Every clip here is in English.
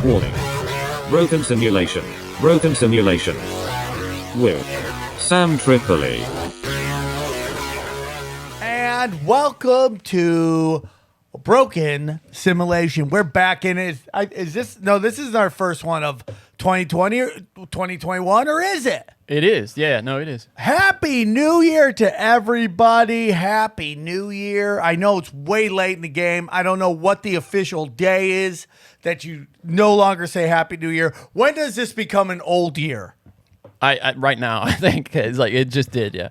Warning. Broken simulation. Broken simulation. With Sam Tripoli. And welcome to Broken Simulation. We're back in it. This is our first one of 2020 or 2021, or is it? It is. Yeah, no, it is. Happy New Year to everybody. Happy New Year. I know it's way late in the game. I don't know what the official day is that you no longer say Happy New Year. When does this become an old year? I right now, I think it's like it just did, yeah.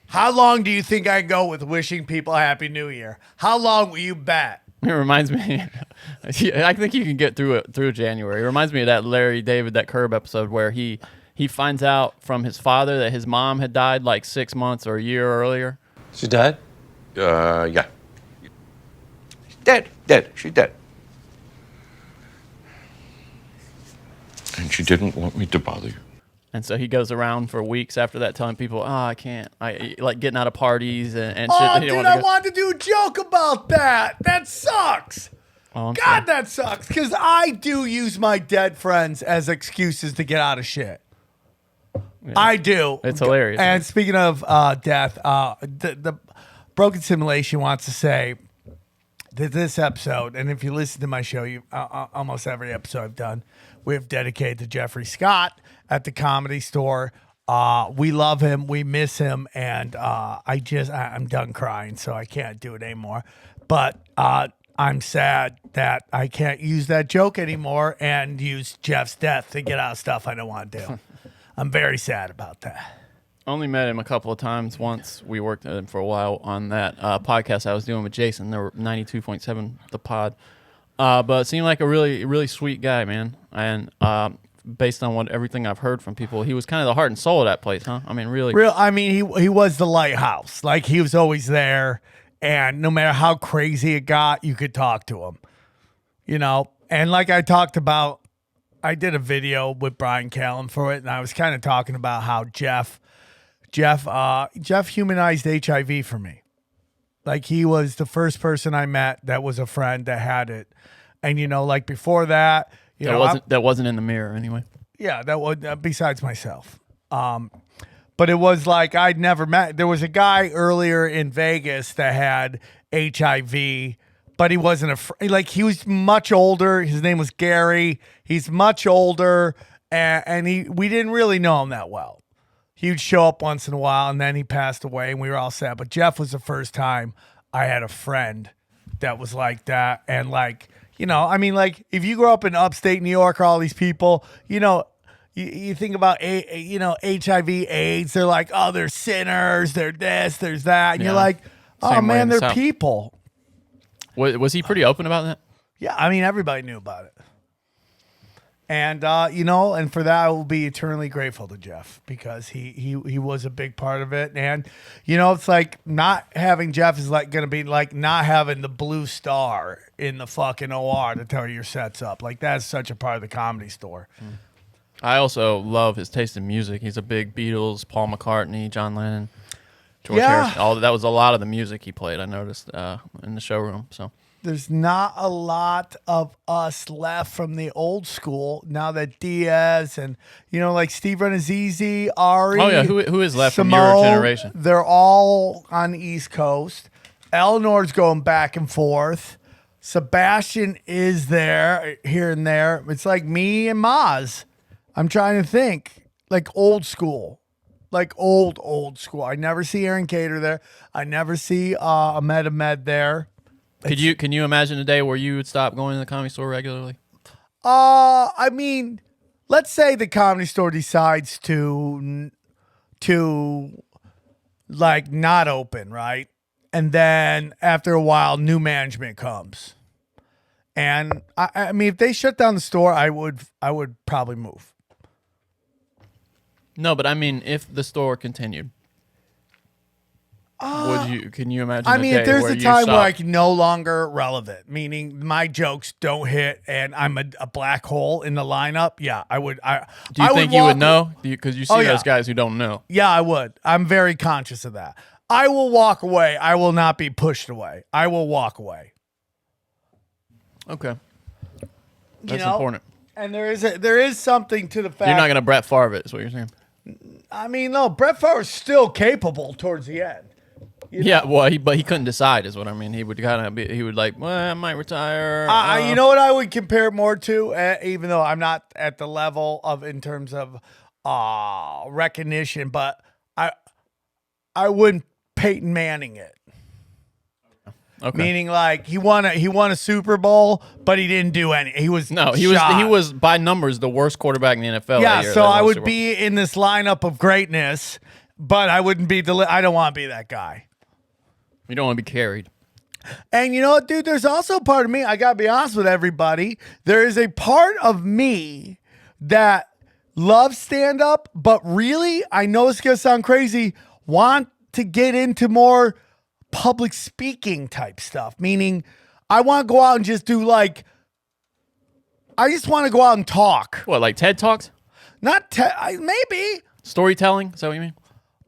How long do you think I go with wishing people Happy New Year? How long will you bet? It reminds me, I think you can get through January. It reminds me of that Larry David, that Curb episode where he finds out from his father that his mom had died like 6 months or a year earlier. She died? Yeah. Dead. She's dead. And she didn't want me to bother you. And so he goes around for weeks after that telling people, I can't. I like getting out of parties and shit. Oh, dude, I wanted to do a joke about that. That sucks. Oh, God, sorry. that sucks. Because I do use my dead friends as excuses to get out of shit. Yeah. I do. It's hilarious. And speaking of death, the Broken Simulation wants to say that this episode, and if you listen to my show, almost every episode I've done, we have dedicated to Jeffrey Scott at the Comedy Store. We love him. We miss him. And I'm done crying, so I can't do it anymore. But I'm sad that I can't use that joke anymore and use Jeff's death to get out of stuff I don't want to do. I'm very sad about that. Only met him a couple of times. Once we worked with him for a while on that podcast I was doing with Jason. There were 92.7 The Pod. But it seemed like a really, really sweet guy, man. And based on everything I've heard from people, he was kind of the heart and soul of that place, huh? I mean, really. He was the lighthouse. Like, he was always there. And no matter how crazy it got, you could talk to him. You know? And like I talked about, I did a video with Brian Callen for it, and I was kind of talking about how Jeff humanized HIV for me. Like, he was the first person I met that was a friend that had it. And, like before that, that wasn't in the mirror anyway. Yeah, that was besides myself. But it was like I'd never met. There was a guy earlier in Vegas that had HIV, but he wasn't like he was much older. His name was Gary. He's much older, and we didn't really know him that well. He would show up once in a while, and then he passed away, and we were all sad. But Jeff was the first time I had a friend that was like that, and like, like if you grow up in upstate New York, all these people, you think about HIV, AIDS. They're like, oh, they're sinners. They're this, there's that, and you're like, oh Same way man, in the they're South. people. Was he pretty open about that? Yeah, I mean, everybody knew about it. And, and for that, I will be eternally grateful to Jeff because he was a big part of it. And, it's like not having Jeff is like going to be like not having the blue star in the fucking OR to tell your sets up. Like, that's such a part of the Comedy Store. I also love his taste in music. He's a big Beatles, Paul McCartney, John Lennon, George Yeah. Harrison. That was a lot of the music he played, I noticed, in the showroom. So There's not a lot of us left from the old school now that Diaz and, like Steve Renazizi, Ari. Oh, yeah. Who is left Simone, from your generation? They're all on the East Coast. Eleanor's going back and forth. Sebastian is there here and there. It's like me and Maz. I'm trying to think. Like old school. Like old school. I never see Aaron Cater there. I never see Ahmed there. Can you imagine a day where you would stop going to the Comedy Store regularly? I mean, let's say the Comedy Store decides to like not open, right? And then after a while, new management comes. And I mean, if they shut down the store, I would probably move. No, but I mean, if the store continued, can you imagine? I mean, if there's where a you time where I stop? can no longer relevant, meaning my jokes don't hit and I'm a black hole in the lineup, yeah, I would. Do you think you would know? Because you see yeah. those guys who don't know. Yeah, I would. I'm very conscious of that. I will walk away. I will not be pushed away. I will walk away. Okay. You That's know? important. And there is something to the fact. You're not gonna Brett Favre it, is what you're saying. I mean, no, Brett Favre is still capable towards the end. Yeah, well, but he couldn't decide, is what I mean. He would kind of be. He would like, well, I might retire. You know what I would compare it more to, even though I'm not at the level of in terms of recognition, but I wouldn't Peyton Manning it. Okay. Meaning, like he won a Super Bowl, but he didn't do any. He was he was by numbers the worst quarterback in the NFL. Yeah, that year, so that I won would Super Bowl. be in this lineup of greatness, but I wouldn't be I don't want to be that guy. You don't want to be carried. And you know what, dude? There's also a part of me. I gotta be honest with everybody. There is a part of me that loves stand up, but really, I know it's gonna sound crazy. Want to get into more public speaking type stuff, meaning I want to go out and just do I just want to go out and talk. What, like TED Talks? Not maybe, Storytelling? Is that what you mean?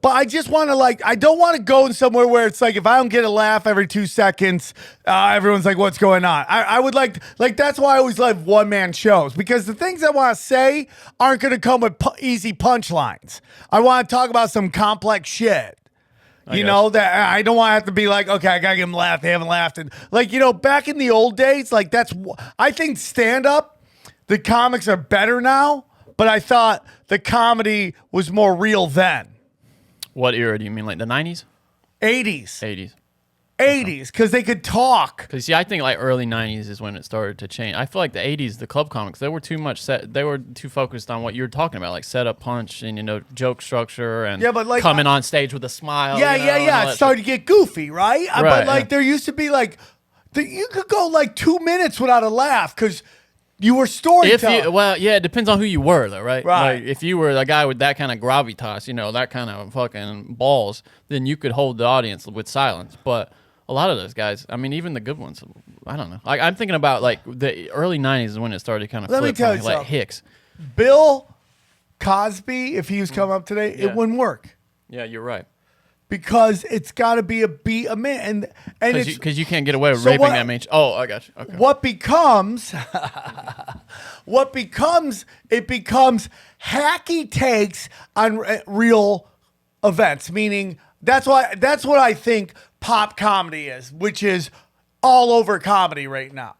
but I just want to I don't want to go in somewhere where it's like if I don't get a laugh every 2 seconds, everyone's like, what's going on? I would like that's why I always love one-man shows, because the things I want to say aren't going to come with easy punchlines. I want to talk about some complex shit. You know, that I don't want to have to be like, okay, I got to get them laugh. They haven't laughed. And back in the old days, I think stand up, the comics are better now, but I thought the comedy was more real then. What era do you mean? Like the 90s? 80s. 80s. 80s, because they could talk. Because see, I think like early 90s is when it started to change. I feel like the 80s, the club comics, they were too much they were too focused on what you're talking about, like setup, punch, and joke structure, and but coming on stage with a smile. Yeah. It started to get goofy, right? Right, But there used to be you could go 2 minutes without a laugh because you were storytelling. It depends on who you were, though, right? Right. Like, if you were a guy with that kind of gravitas, that kind of fucking balls, then you could hold the audience with silence. But a lot of those guys, I mean, even the good ones, I don't know. I'm thinking about the early 90s is when it started to kind of flip. Let me tell you like something. Hicks. Bill Cosby, if he was coming up today, it wouldn't work. Yeah, you're right. Because it's got to be a man, and it's Because you can't get away with raping that man. Oh, I got you. Okay. What becomes it becomes hacky takes on real events. Meaning that's what I think pop comedy is, which is all over comedy right now.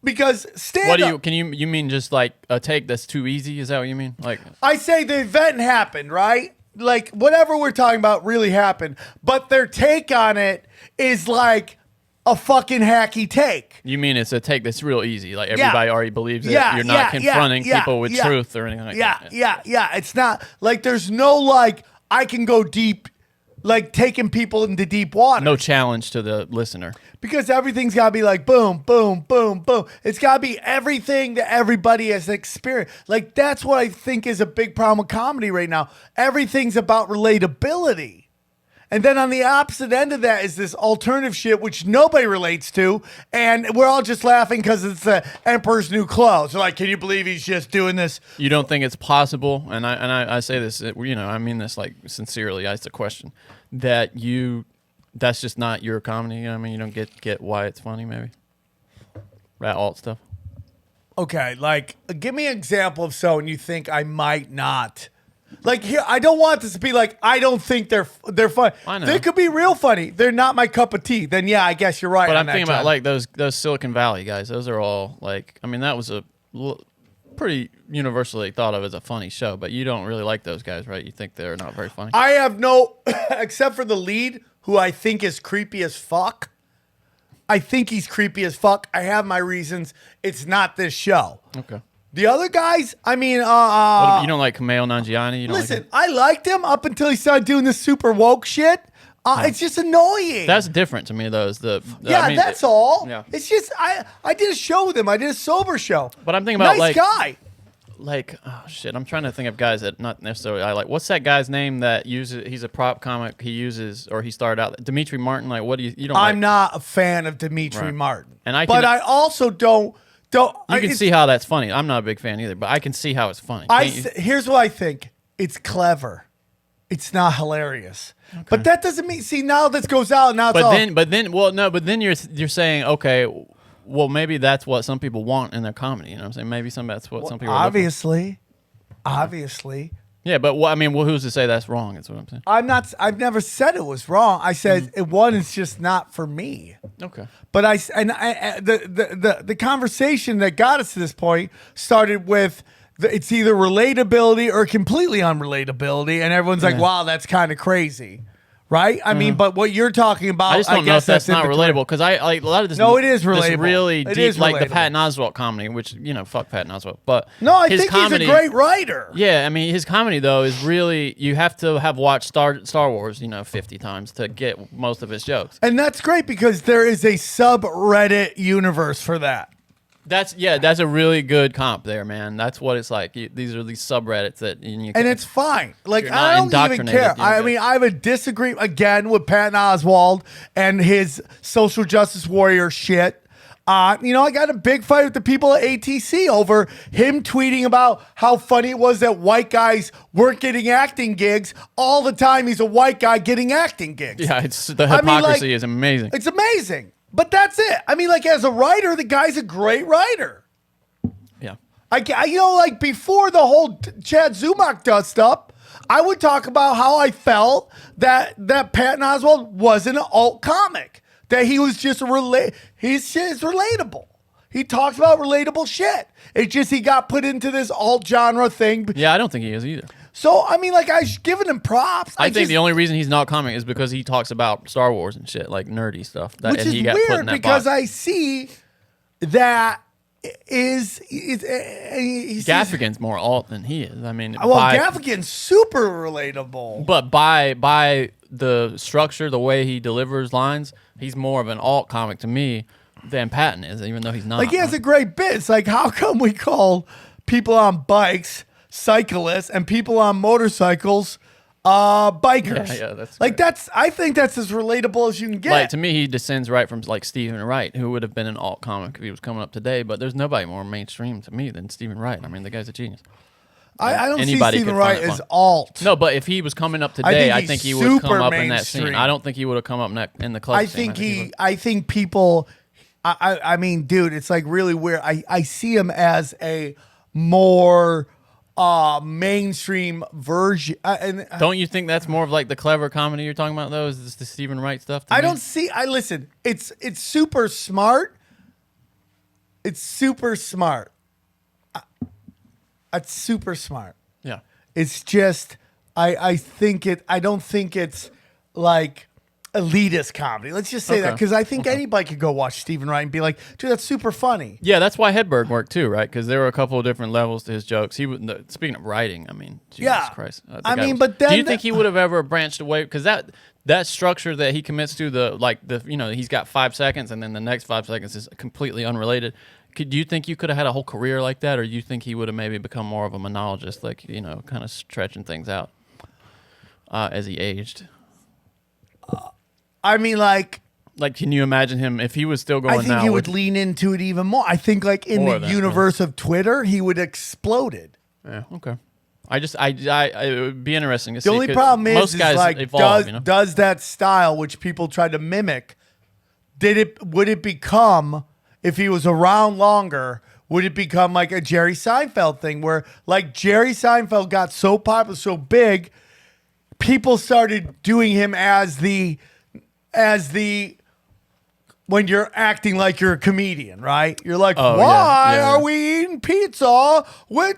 Because stand-up. You mean just like a take that's too easy? Is that what you mean? Like I say the event happened, right? Like whatever we're talking about really happened, but their take on it is like a fucking hacky take. You mean it's a take that's real easy? Like everybody already believes it. You're not confronting people with truth or anything like that. Yeah. It's not like there's no I can go deep, taking people into deep water. No challenge to the listener. Because everything's got to be boom, boom, boom, boom. It's got to be everything that everybody has experienced. That's what I think is a big problem with comedy right now. Everything's about relatability. And then on the opposite end of that is this alternative shit, which nobody relates to. And we're all just laughing because it's the Emperor's New Clothes. They're can you believe he's just doing this? You don't think it's possible, and I say this, I mean this sincerely. It's a question that's just not your comedy. You know what I mean? You don't get why it's funny, maybe? That alt stuff. Okay, give me an example of and you think I might not. Here, I don't want this to be I don't think they're funny. I know. They could be real funny. They're not my cup of tea. Then yeah, I guess you're right. But on I'm thinking that, about those Silicon Valley guys. Those are all that was a pretty universally thought of as a funny show. But you don't really like those guys, right? You think they're not very funny. I have no, except for the lead, who I think is creepy as fuck. I think he's creepy as fuck. I have my reasons. It's not this show. Okay. The other guys, I mean, you don't like Kumail Nanjiani? Listen, I liked him up until he started doing this super woke shit. It's just annoying. That's different to me, though. That's all. Yeah. It's just I did a show with him. I did a sober show. But I'm thinking about nice guy. Oh shit, I'm trying to think of guys that not necessarily I like. What's that guy's name that he's a prop comic, he started out, Dimitri Martin, what do you don't I'm not a fan of Dimitri Martin. And I also don't you can see how that's funny. I'm not a big fan either, but I can see how it's funny. Here's what I think. It's clever. It's not hilarious. Okay. But that doesn't mean now this goes out now it's but then you're saying, okay, well, maybe that's what some people want in their comedy. You know what I'm saying? Maybe that's what some people obviously. Yeah, but who's to say that's wrong? Is what I'm saying. I've never said it was wrong. I said one is just not for me. Okay. But the conversation that got us to this point started with it's either relatability or completely unrelatability, and everyone's like, "Wow, that's kind of crazy." Right? I mean, but what you're talking about, I just don't know if that's not relatable because I like a lot of this. No, it is relatable. This really It deep, is like the relatable. Patton Oswalt comedy, which fuck Patton Oswalt. But No, I his think comedy, he's a great writer. Yeah, I mean, his comedy though is really you have to have watched Star Wars, 50 times to get most of his jokes. And that's great because there is a subreddit universe for that. That's a really good comp there, man. That's what it's like. These are these subreddits that and it's fine. Like You're not I don't even indoctrinated, care. you know, I mean, I have a disagreement again with Patton Oswalt and his social justice warrior shit. I got a big fight with the people at ATC over him tweeting about how funny it was that white guys weren't getting acting gigs all the time. He's a white guy getting acting gigs. Yeah, it's the hypocrisy is amazing. It's amazing. But that's it. I mean, like as a writer, the guy's a great writer. Yeah. Like before the whole Chad Zumach dust up, I would talk about how I felt that Patton Oswalt wasn't an alt comic. That he was just his shit is relatable. He talks about relatable shit. It's just he got put into this alt genre thing. Yeah, I don't think he is either. So, I mean, like, I've given him props. I think the only reason he's not comic is because he talks about Star Wars and shit, like nerdy stuff. Which is weird because I see that he's Gaffigan's more alt than he is. I mean, Gaffigan's super relatable. But by the structure, the way he delivers lines, he's more of an alt comic to me than Patton is, even though he's not. Like, he has a great bit. It's like, how come we call people on bikes cyclists and people on motorcycles bikers? Yeah, that's like great. I think that's as relatable as you can get. Like, to me, he descends right from like Stephen Wright, who would have been an alt comic if he was coming up today. But there's nobody more mainstream to me than Stephen Wright. I mean, the guy's a genius. I don't see Anybody Stephen could Wright find it as fun. alt. No, but if he was coming up today, I think he would come up in that scene. mainstream. I don't think he would have come up in the club I scene. think I think people. I mean, dude, it's like really weird. I see him as a more mainstream version. Don't you think that's more of like the clever comedy you're talking about, though? Is this the Stephen Wright stuff? I don't see. Listen. It's super smart. It's super smart. It's super smart. Yeah. It's just I think it. I don't think it's like elitist comedy. Let's just say that because I think anybody could go watch Stephen Wright and be like, dude, that's super funny. Yeah, that's why Hedberg worked too, right? Because there were a couple of different levels to his jokes. Speaking of writing, I mean, Jesus Christ. But then do you think he would have ever branched away? Because that structure that he commits to, he's got 5 seconds and then the next 5 seconds is completely unrelated. Do you think you could have had a whole career like that, or do you think he would have maybe become more of a monologist, like, kind of stretching things out as he aged? I mean, like, can you imagine him if he was still going? I think he would lean into it even more. I think, like, in the universe of Twitter, he would exploded. Yeah. Okay. It would be interesting to see. The only problem most is guys like, evolve, does that style, which people tried to mimic, would it become, if he was around longer, would it become like a Jerry Seinfeld thing where, like, Jerry Seinfeld got so popular, so big, people started doing him as the when you're acting like you're a comedian, right? You're like, why are we eating pizza with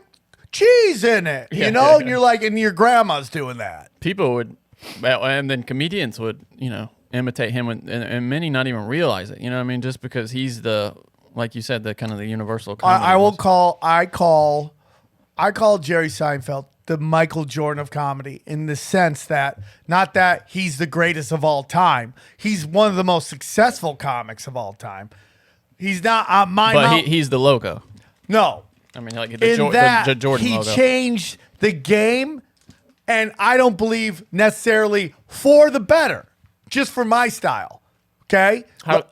cheese in it? And you're like, and your grandma's doing that. People would, and then comedians would, imitate him, and many not even realize it. You know what I mean? Just because he's the, like you said, the kind of the universal comedy. I call Jerry Seinfeld the Michael Jordan of comedy, in the sense that, not that he's the greatest of all time, he's one of the most successful comics of all time. He's not he's the logo. No, I mean, like the Jordan he logo. changed the game, and I don't believe necessarily for the better, just for my style. Okay.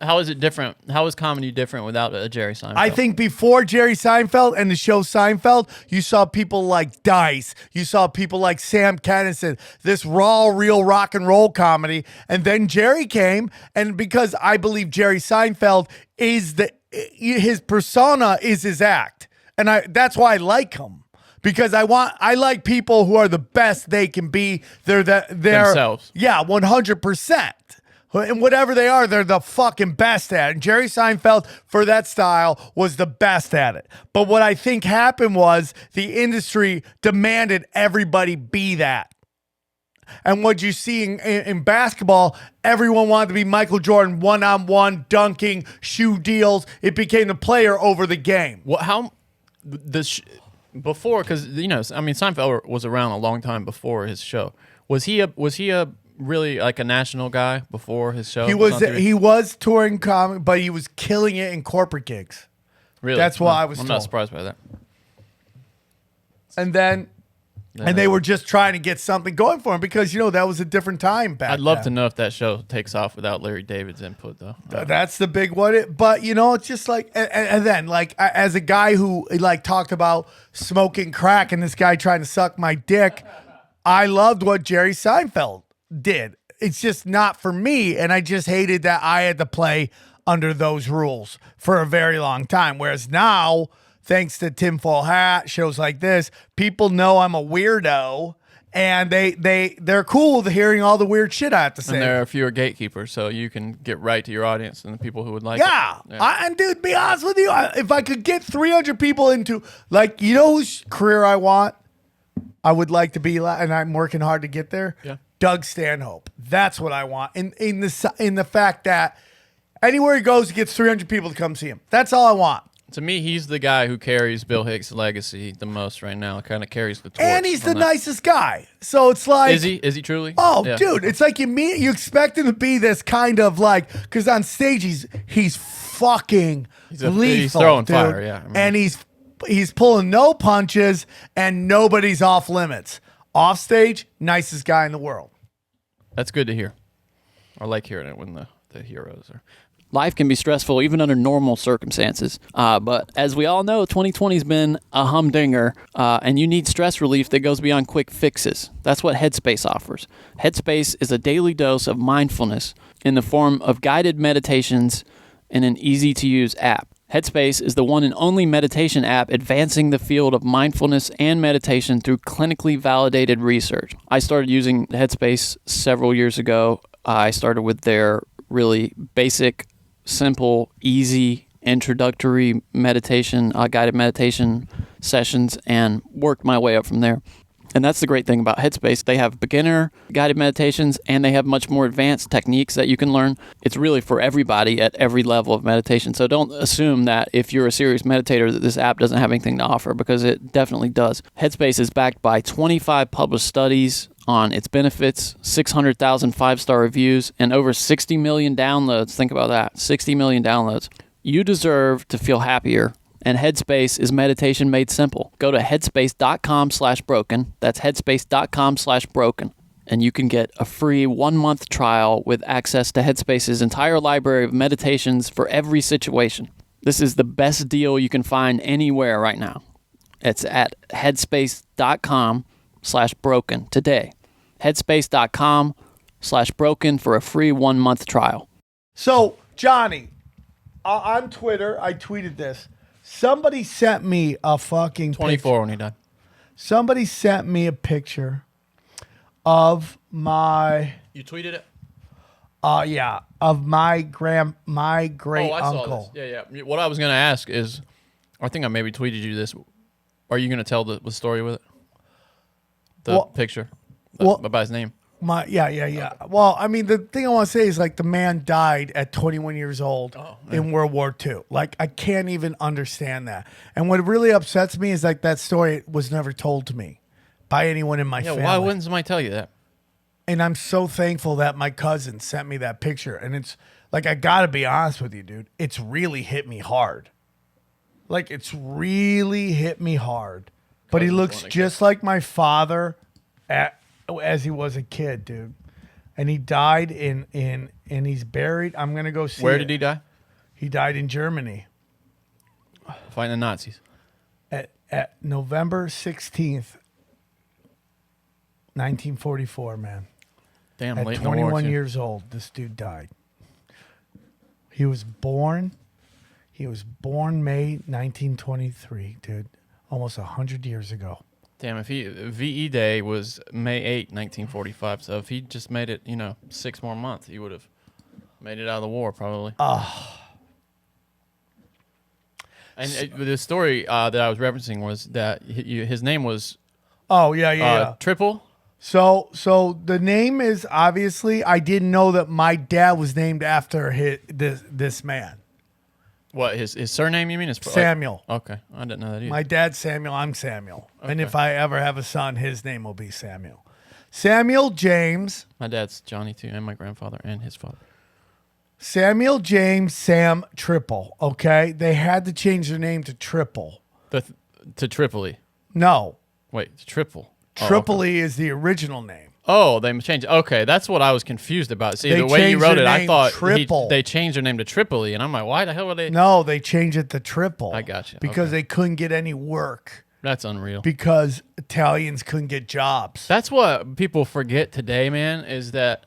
How is it different? How is comedy different without a Jerry Seinfeld? I think before Jerry Seinfeld and the show Seinfeld, you saw people like Dice. You saw people like Sam Kinison, this raw, real rock and roll comedy. And then Jerry came, and because I believe Jerry Seinfeld is his persona is his act. And that's why I like him. Because I like people who are the best they can be. They're Themselves. Yeah, 100%. And whatever they are, they're the fucking best at it. And Jerry Seinfeld, for that style, was the best at it. But what I think happened was the industry demanded everybody be that. And what you see in basketball, everyone wanted to be Michael Jordan, one-on-one, dunking, shoe deals. It became the player over the game. Before, because Seinfeld was around a long time before his show. Was he a really like a national guy before his show? He was touring comic, but he was killing it in corporate gigs. Really, that's what I was I'm told. not surprised by that. And then they were just trying to get something going for him because that was a different time back. I'd love then. to know if that show takes off without Larry David's input, though. That's the big one. But it's just like, and then like as a guy who like talked about smoking crack and this guy trying to suck my dick, I loved what Jerry Seinfeld did. It's just not for me, and I just hated that I had to play under those rules for a very long time. Whereas now, thanks to tinfoil hat shows like this, people know I'm a weirdo, and they're cool with hearing all the weird shit I have to say. And there are fewer gatekeepers, so you can get right to your audience and the people who would like yeah. it. Yeah. And dude, be honest with you, if I could get 300 people into, like, whose career I want, I would like to be, and I'm working hard to get there. Yeah. Doug Stanhope. That's what I want. In the fact that anywhere he goes, he gets 300 people to come see him. That's all I want. To me, he's the guy who carries Bill Hicks' legacy the most right now. Kind of carries the torch. And he's the nicest guy. So it's like, is he? Is he truly? Oh, Yeah. dude, it's like you expect him to be this kind of like, because on stage he's fucking lethal. He's throwing dude. fire. Yeah, and he's pulling no punches, and nobody's off limits. Off stage, nicest guy in the world. That's good to hear. I like hearing it when the heroes are. Life can be stressful even under normal circumstances. But as we all know, 2020 has been a humdinger, and you need stress relief that goes beyond quick fixes. That's what Headspace offers. Headspace is a daily dose of mindfulness in the form of guided meditations in an easy-to-use app. Headspace is the one and only meditation app advancing the field of mindfulness and meditation through clinically validated research. I started using Headspace several years ago. I started with their really basic, simple, easy, introductory meditation, guided meditation sessions, and worked my way up from there. And that's the great thing about Headspace. They have beginner guided meditations, and they have much more advanced techniques that you can learn. It's really for everybody at every level of meditation. So don't assume that if you're a serious meditator that this app doesn't have anything to offer, because it definitely does. Headspace is backed by 25 published studies on its benefits, 600,000 5-star reviews, and over 60 million downloads. Think about that, 60 million downloads. You deserve to feel happier. And Headspace is meditation made simple. Go to headspace.com/broken. That's headspace.com/broken. And you can get a free 1-month trial with access to Headspace's entire library of meditations for every situation. This is the best deal you can find anywhere right now. It's at headspace.com/broken today. Headspace.com/broken for a free 1-month trial. So, Johnny, on Twitter, I tweeted this. Somebody sent me a fucking 24 when he died. Somebody sent me a picture of my You tweeted it? of my great uncle. Saw this. Yeah. What I was going to ask is, I think I maybe tweeted you this. Are you going to tell the story with it? The picture about his name? Yeah. Well, I mean, the thing I want to say is, like, the man died at 21 years old in World War II. Like, I can't even understand that. And what really upsets me is, like, that story was never told to me by anyone in my family. Why wouldn't somebody tell you that? And I'm so thankful that my cousin sent me that picture. And it's, like, I got to be honest with you, dude. It's really hit me hard. Like, it's really hit me hard. But he looks just like my father as he was a kid, dude. And he died and he's buried. I'm gonna go see. Where did he die? He died in Germany. Fighting the Nazis. At November 16th, 1944, man. Damn, at late 21 in the war, years old, this dude died. He was born. He was born May 1923, dude. Almost 100 years ago. Damn, if VE Day was May 8, 1945, so if he just made it, 6 more months, he would have made it out of the war, probably. And the story that I was referencing was that his name was Triple. So the name is obviously, I didn't know that my dad was named after this man. What, his surname, you mean? Samuel. Okay, I didn't know that either. My dad's Samuel, I'm Samuel. Okay. And if I ever have a son, his name will be Samuel. Samuel James. My dad's Johnny, too, and my grandfather and his father. Samuel James Sam Triple, okay? They had to change their name to Triple. To Tripoli. No. Wait, to Triple. Tripoli is the original name. Oh, they changed. Okay, that's what I was confused about. See, the way you wrote it, I thought they changed their name to Tripoli, and I'm like, why the hell would they? No, they changed it to Triple. I got you. Because they couldn't get any work. That's unreal. Because Italians couldn't get jobs. That's what people forget today, man, is that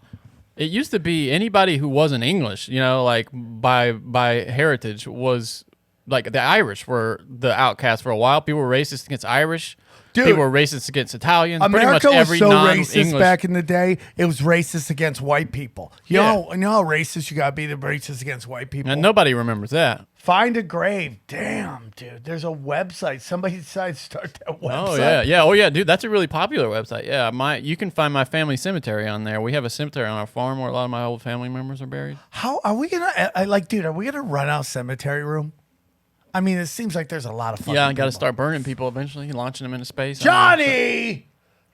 it used to be anybody who wasn't English, like by heritage, was like the Irish were the outcasts for a while. People were racist against Irish. Dude, people were racist against Italians. America pretty much every was so racist back in the day. It was racist against white people. You know how racist you got to be to racist against white people? And nobody remembers that. Find a grave. Damn, dude. There's a website. Somebody decided to start that website. Oh, yeah, dude. That's a really popular website. Yeah, you can find my family cemetery on there. We have a cemetery on our farm where a lot of my old family members are buried. How are we going to, dude, are we going to run out cemetery room? I mean, it seems like there's a lot of fucking I got to start burning people eventually, launching them into space. Johnny!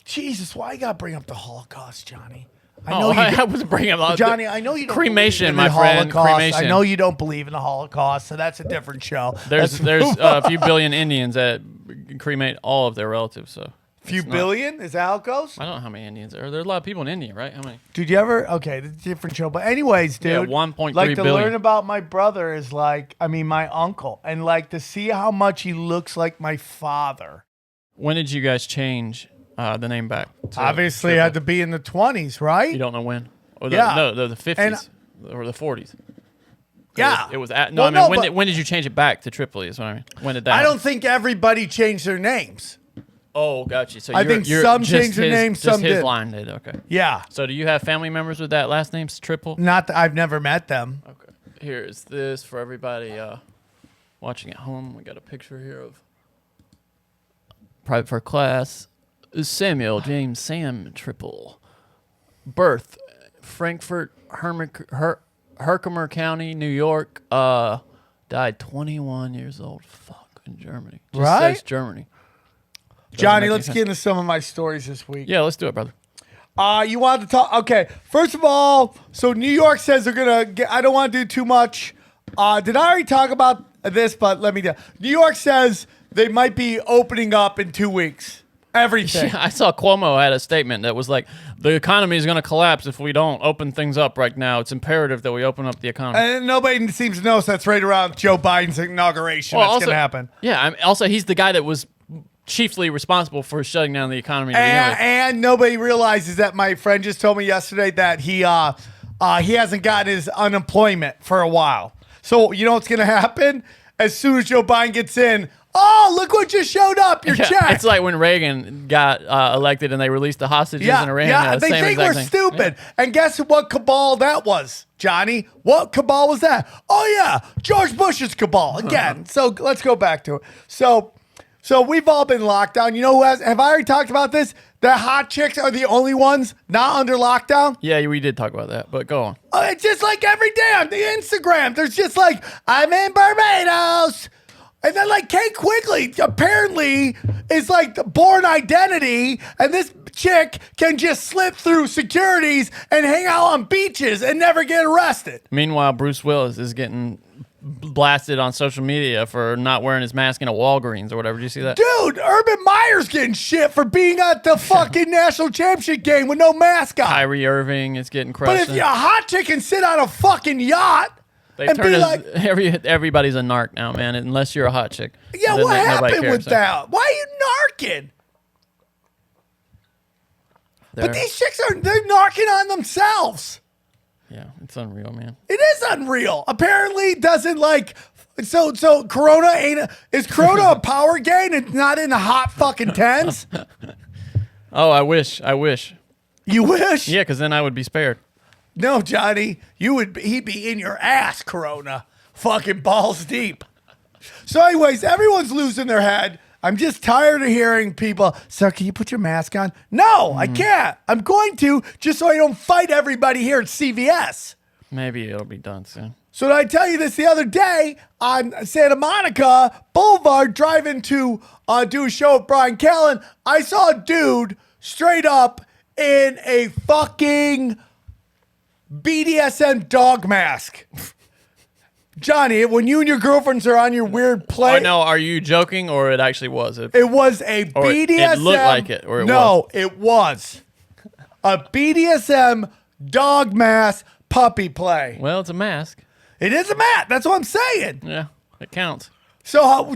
Jesus, why you got to bring up the Holocaust, Johnny? I was bringing up Johnny, I know you don't cremation, believe in my friend. Holocaust. Cremation. I know you don't believe in the Holocaust, so that's a different show. There's a few billion Indians that cremate all of their relatives, so. Few billion? Is that how it goes? I don't know how many Indians there are. There's a lot of people in India, right? How many? Dude, you ever? Okay, that's a different show. But anyways, dude. Yeah, 1.3 like, to billion. learn about my brother is my uncle. And to see how much he looks like my father. When did you guys change the name back? Obviously, it had to be in the 20s, right? You don't know when? Or the 50s or the 40s. Yeah. It was at, no, well, when did you change it back to Tripoli is what I mean. When did that I don't think everybody changed their names. Oh, gotcha. So I think some changed their name, some his did. line did, okay. Yeah. So do you have family members with that last name, Triple? Not that I've never met them. Okay. Here's this for everybody watching at home. We got a picture here of private first class Samuel James Sam Triple. Birth, Frankfurt, Herkimer County, New York. Died 21 years old. Fuck, in Germany. Just right? says Germany. Johnny, let's get into some of my stories this week. Yeah, let's do it, brother. You wanted to talk? Okay, first of all, so New York says they're gonna get. I don't want to do too much. Did I already talk about this? But let me tell. New York says they might be opening up in 2 weeks. Everything. Yeah, I saw Cuomo had a statement that was like, the economy is going to collapse if we don't open things up right now. It's imperative that we open up the economy. And nobody seems to know, so that's right around Joe Biden's inauguration. That's going to happen. Yeah, also he's the guy that was chiefly responsible for shutting down the economy. And nobody realizes that my friend just told me yesterday that he hasn't gotten his unemployment for a while. So you know what's going to happen? As soon as Joe Biden gets in, oh, look what just showed up, your check. It's like when Reagan got elected and they released the hostages in Iran. Yeah, they think we're stupid. Yeah. And guess what cabal that was, Johnny? What cabal was that? Oh, yeah, George Bush's cabal again. So let's go back to it. So we've all been locked down. You know who has? Have I already talked about this? The hot chicks are the only ones not under lockdown. Yeah, we did talk about that, but go on. It's just like every day on the Instagram. There's just like, I'm in Barbados. And then Kate Quigley apparently is the Born Identity, and this chick can just slip through securities and hang out on beaches and never get arrested. Meanwhile, Bruce Willis is getting blasted on social media for not wearing his mask in a Walgreens or whatever. Did you see that? Dude, Urban Meyer's getting shit for being at the fucking national championship game with no mask on. Kyrie Irving is getting crushed. But if a hot chick can sit on a fucking yacht, everybody's a narc now, man, unless you're a hot chick. Yeah, what happened with that? Why are you narking? But these chicks they're narking on themselves. Yeah, it's unreal, man. It is unreal. Apparently doesn't So Corona is Corona a power gain? It's not in the hot fucking tens? Oh, I wish. You wish? Yeah, because then I would be spared. No, Johnny, he'd be in your ass, Corona. Fucking balls deep. So anyways, everyone's losing their head. I'm just tired of hearing people, sir, can you put your mask on? No, I can't. I'm going to, just so I don't fight everybody here at CVS. Maybe it'll be done soon. So did I tell you this the other day on Santa Monica Boulevard driving to do a show with Brian Callen? I saw a dude straight up in a fucking BDSM dog mask. Johnny, when you and your girlfriends are on your weird play. I know. Are you joking or it actually was? It was a BDSM. It looked like it, or it no, was. it was a BDSM dog mask puppy play. Well, it's a mask. It is a mat. That's what I'm saying. Yeah, it counts. So,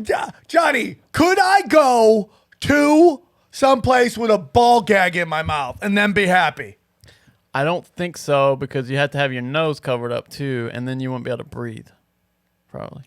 Johnny, could I go to someplace with a ball gag in my mouth and then be happy? I don't think so because you have to have your nose covered up too, and then you won't be able to breathe. Probably.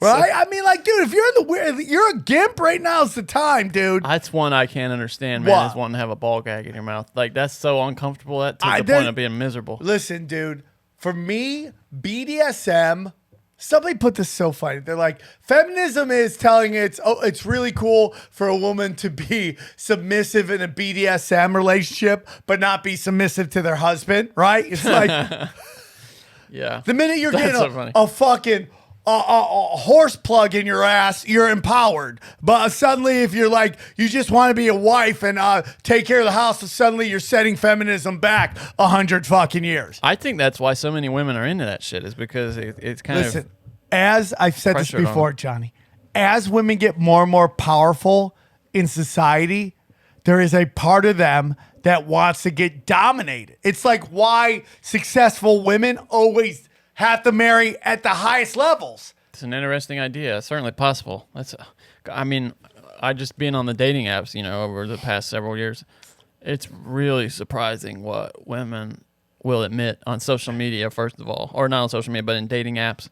Right? I mean, like, dude, if you're a gimp right now, it's the time, dude. That's one I can't understand, man. What? Is wanting to have a ball gag in your mouth. Like, that's so uncomfortable. That to the point of being miserable. Listen, dude, for me, BDSM, somebody put this so funny. They're like, feminism is telling it's really cool for a woman to be submissive in a BDSM relationship, but not be submissive to their husband, right? It's like, Yeah. the minute you're That's getting so funny. a fucking a horse plug in your ass, you're empowered. But suddenly, if you're like, you just want to be a wife and take care of the house, suddenly you're setting feminism back 100 fucking years. I think that's why so many women are into that shit is because it's kind Listen, of as I've said this pressured on before, them. Johnny, as women get more and more powerful in society, there is a part of them that wants to get dominated. It's like why successful women always have to marry at the highest levels. It's an interesting idea. It's certainly possible. I mean, I just been on the dating apps, over the past several years. It's really surprising what women will admit on social media, first of all, or not on social media, but in dating apps.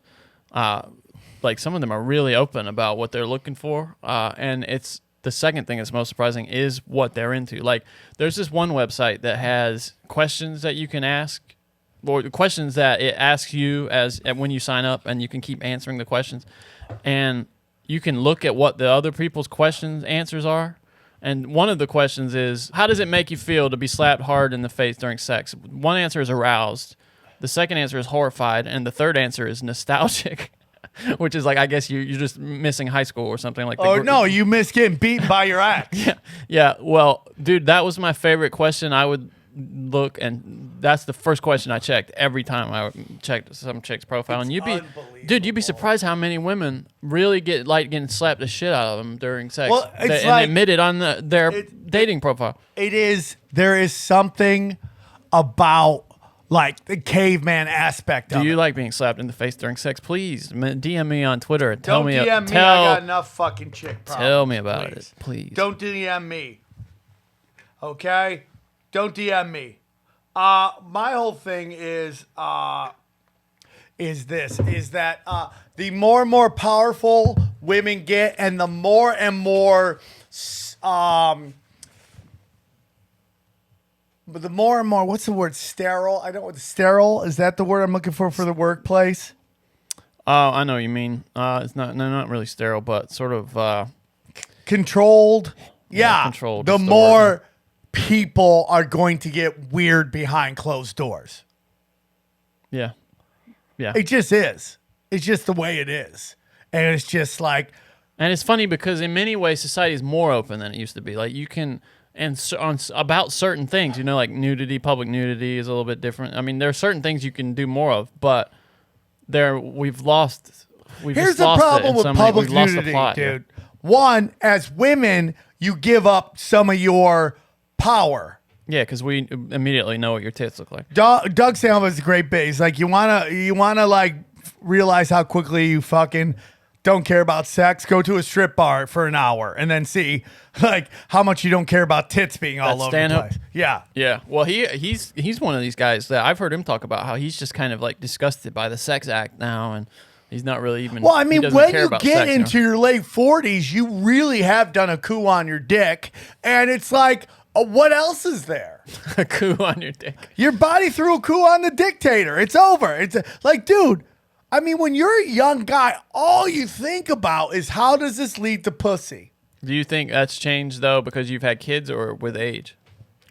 Like some of them are really open about what they're looking for, and it's the second thing that's most surprising is what they're into. Like, there's this one website that has questions that you can ask. Or the questions that it asks you when you sign up, and you can keep answering the questions, and you can look at what the other people's answers are. And one of the questions is, how does it make you feel to be slapped hard in the face during sex? One answer is aroused, the second answer is horrified, and the third answer is nostalgic, which is like, I guess you're just missing high school or something like that. Oh, no, you miss getting beaten by your ex. Yeah. Well, dude, that was my favorite question. I would look, and that's the first question I checked every time I checked some chick's profile. And you'd be surprised how many women really get like getting slapped the shit out of them during sex. Well, it's and like, admit it on their dating profile. There is something about like the caveman aspect of it. Do you like being slapped in the face during sex? Please DM me on Twitter and tell Don't me. DM me. I got enough fucking chick problems. Tell me about it, please. Don't DM me. Okay? Don't DM me. My whole thing is that the more and more powerful women get, and the more and more, but the more and more, what's the word? Sterile. I don't know what sterile is. That the word I'm looking for the workplace? Oh, I know what you mean. It's not really sterile, but sort of Controlled. Yeah. controlled. The is the more word. people are going to get weird behind closed doors. Yeah. It just is. It's just the way it is. And it's just like, And it's funny because in many ways society is more open than it used to be. Like you can, about certain things, like nudity, public nudity is a little bit different. I mean, there are certain things you can do more of, but we've lost. here's the problem with public nudity, dude. One, as women, you give up some of your power. Yeah, because we immediately know what your tits look like. Doug Seinfeld is a great bit. He's like, you wanna like realize how quickly you fucking don't care about sex, go to a strip bar for an hour and then see like how much you don't care about tits being all over the place. Yeah. Yeah. Well, he's one of these guys that I've heard him talk about how he's just kind of like disgusted by the sex act now, and he's not really even. Well, I mean, when you get into your late 40s, you really have done a coup on your dick, and it's like, what else is there? A coup on your dick. Your body threw a coup on the dictator. It's over. It's like, dude. I mean, when you're a young guy, all you think about is how does this lead to pussy? Do you think that's changed, though, because you've had kids or with age?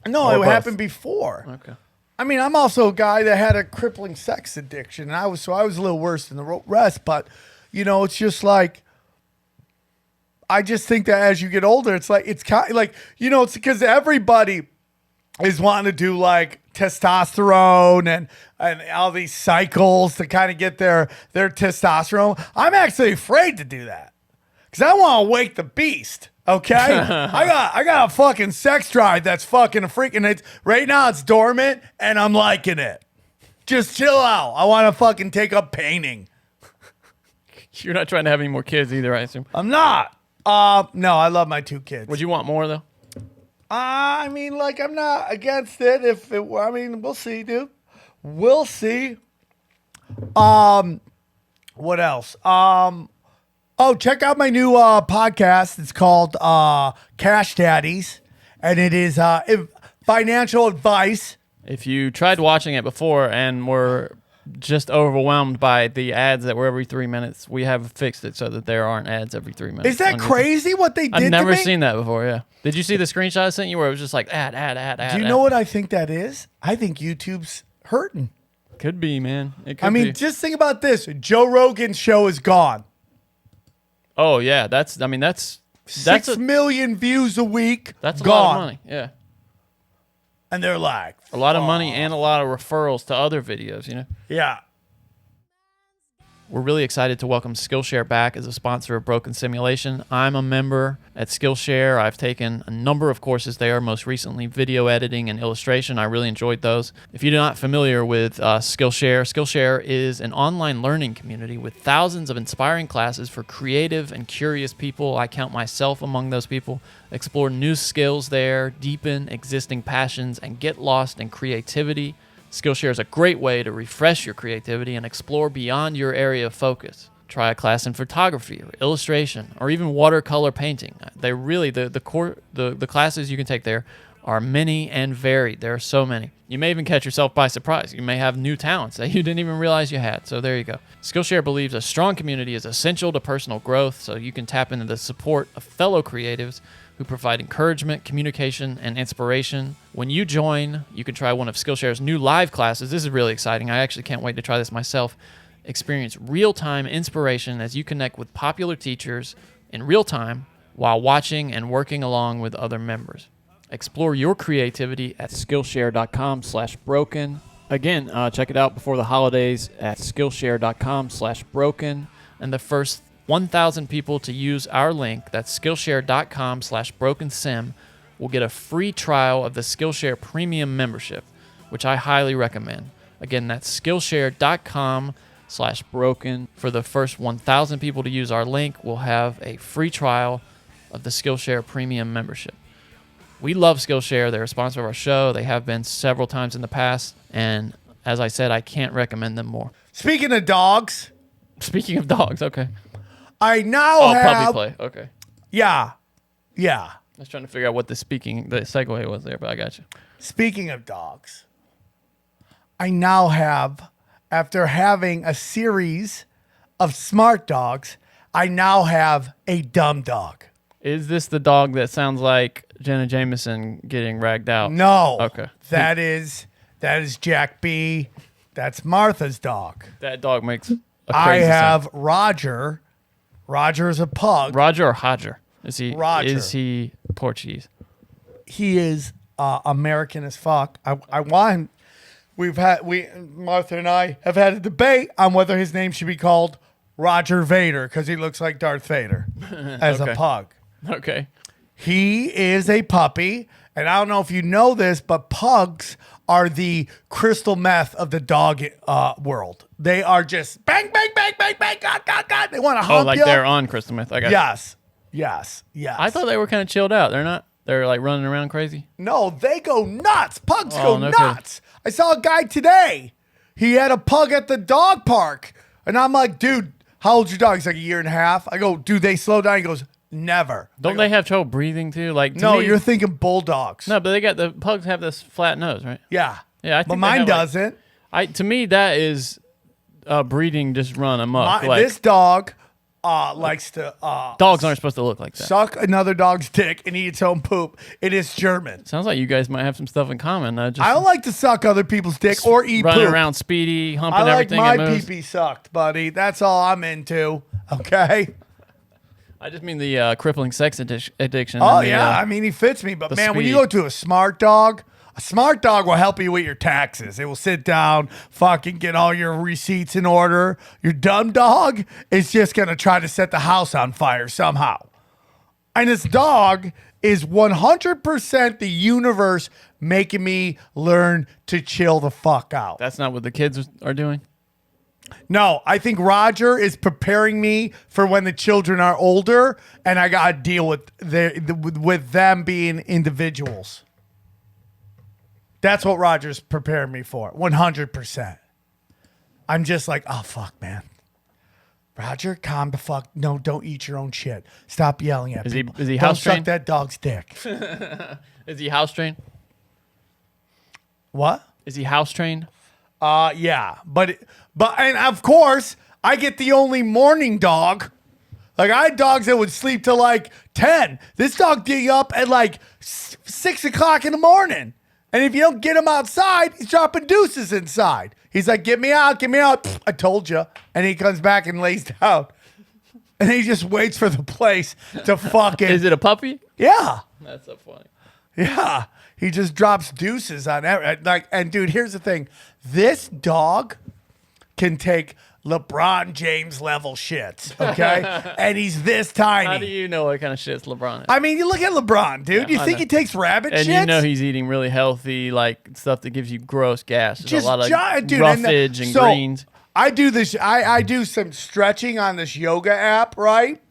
No, it happened before. Okay. I mean, I'm also a guy that had a crippling sex addiction, and I was a little worse than the rest, but, it's just like, I just think that as you get older, it's like, it's kind of like, it's because everybody is wanting to do like testosterone and all these cycles to kind of get their testosterone. I'm actually afraid to do that because I want to wake the beast. Okay, I got a fucking sex drive that's fucking freaking. Right now it's dormant and I'm liking it. Just chill out. I want to fucking take up painting. You're not trying to have any more kids either, I assume. I'm not. No, I love my 2 kids. Would you want more though? I mean, like, I'm not against it. We'll see, dude. We'll see. What else? Check out my new podcast. It's called Cash Daddies, and it is financial advice. If you tried watching it before and were just overwhelmed by the ads that were every 3 minutes, we have fixed it so that there aren't ads every 3 minutes. Is that crazy what they did to me? I've never seen that before, yeah. Did you see the screenshot I sent you where it was just like ad? Do you know what I think that is? I think YouTube's hurting. Could be, man. It could be. Just think about this. Joe Rogan's show is gone. Oh, yeah. That's 6 million views a week. That's gone. A lot of money, yeah. And they're like, a lot of money and a lot of referrals to other videos, Yeah. We're really excited to welcome Skillshare back as a sponsor of Broken Simulation. I'm a member at Skillshare. I've taken a number of courses there, most recently video editing and illustration. I really enjoyed those. If you're not familiar with Skillshare, Skillshare is an online learning community with thousands of inspiring classes for creative and curious people. I count myself among those people. Explore new skills there, deepen existing passions, and get lost in creativity. Skillshare is a great way to refresh your creativity and explore beyond your area of focus. Try a class in photography or illustration or even watercolor painting. They really, the classes you can take there are many and varied. There are so many. You may even catch yourself by surprise. You may have new talents that you didn't even realize you had. So there you go. Skillshare believes a strong community is essential to personal growth, so you can tap into the support of fellow creatives who provide encouragement, communication, and inspiration. When you join, you can try one of Skillshare's new live classes. This is really exciting. I actually can't wait to try this myself. Experience real-time inspiration as you connect with popular teachers in real time while watching and working along with other members. Explore your creativity at Skillshare.com/broken. Again, check it out before the holidays at Skillshare.com/broken. And the first 1,000 people to use our link, that's Skillshare.com/brokensim, will get a free trial of the Skillshare Premium membership, which I highly recommend. Again, that's Skillshare.com/broken. For the first 1,000 people to use our link, we'll have a free trial of the Skillshare Premium membership. We love Skillshare. They're a sponsor of our show. They have been several times in the past, and as I said, I can't recommend them more. Speaking of dogs. Speaking of dogs, okay. I now have... puppy play, okay. Yeah. I was trying to figure out what the segue was there, but I got you. Speaking of dogs, I now have, after having a series of smart dogs, I now have a dumb dog. Is this the dog that sounds like Jenna Jameson getting ragged out? No. Okay. That is Jack B. That's Martha's dog. That dog makes a I crazy have sound. Roger. Roger is a pug. Roger or Hodger? Roger. Is he Portuguese? He is American as fuck. I want him. Martha and I have had a debate on whether his name should be called Roger Vader because he looks like Darth Vader as a pug. Okay. He is a puppy, And I don't know if you know this, but pugs are the crystal meth of the dog world. They are just bang, bang, bang, bang, bang, God, God, God. They want to hump you. They're on crystal meth. I got Yes. Yes. Yes. I thought they were kind of chilled out. They're not. They're like running around crazy. No, they go nuts. Pugs go no nuts. I saw a guy today. He had a pug at the dog park. And I'm like, dude, how old's your dog? He's like 1.5 years. I go, dude, they slow down. He goes, never. Don't they have trouble breathing too? Like to No, me, you're thinking bulldogs. No, but the pugs have this flat nose, right? Yeah. Yeah, I think but they mine have, doesn't. To me, that is breeding just run amok. This dog likes to dogs aren't supposed to look like that. suck another dog's dick and eat its own poop. It is German. Sounds like you guys might have some stuff in common. I don't like to suck other people's dick or eat running poop. around speedy, humping I like everything. my that moves. pee-pee sucked, buddy. That's all I'm into. Okay. I just mean the crippling sex addiction. Oh and the, yeah, I mean he fits me, but the man, when you speed. go to a smart dog will help you with your taxes. It will sit down, fucking get all your receipts in order. Your dumb dog is just gonna try to set the house on fire somehow. And this dog is 100% the universe making me learn to chill the fuck out. That's not what the kids are doing. No, I think Roger is preparing me for when the children are older, and I gotta deal with with them being individuals. That's what Roger's preparing me for, 100%. I'm just like, oh fuck, man. Roger, calm the fuck. No, don't eat your own shit. Stop yelling at people. Is he don't house suck trained? that dog's dick. Is he house trained? What? Is he house trained? Yeah, but and of course I get the only morning dog. Like I had dogs that would sleep till like 10. This dog get up at like 6 o'clock in the morning, and if you don't get him outside, he's dropping deuces inside. He's like, "Get me out, get me out." Pfft, I told you, and he comes back and lays down, and he just waits for the place to fucking. Is it a puppy? Yeah. That's so funny. Yeah, he just drops deuces on every, like. And dude, here's the thing: this dog can take LeBron James level shits, okay? And he's this tiny. How do you know what kind of shit LeBron is? I mean, you look at LeBron, dude. Yeah, you I think know. he takes rabbit And shits? you know he's eating really healthy, like stuff that gives you gross gas. There's Just a lot of giant, dude, roughage and so, greens. I do this. I do some stretching on this yoga app, right?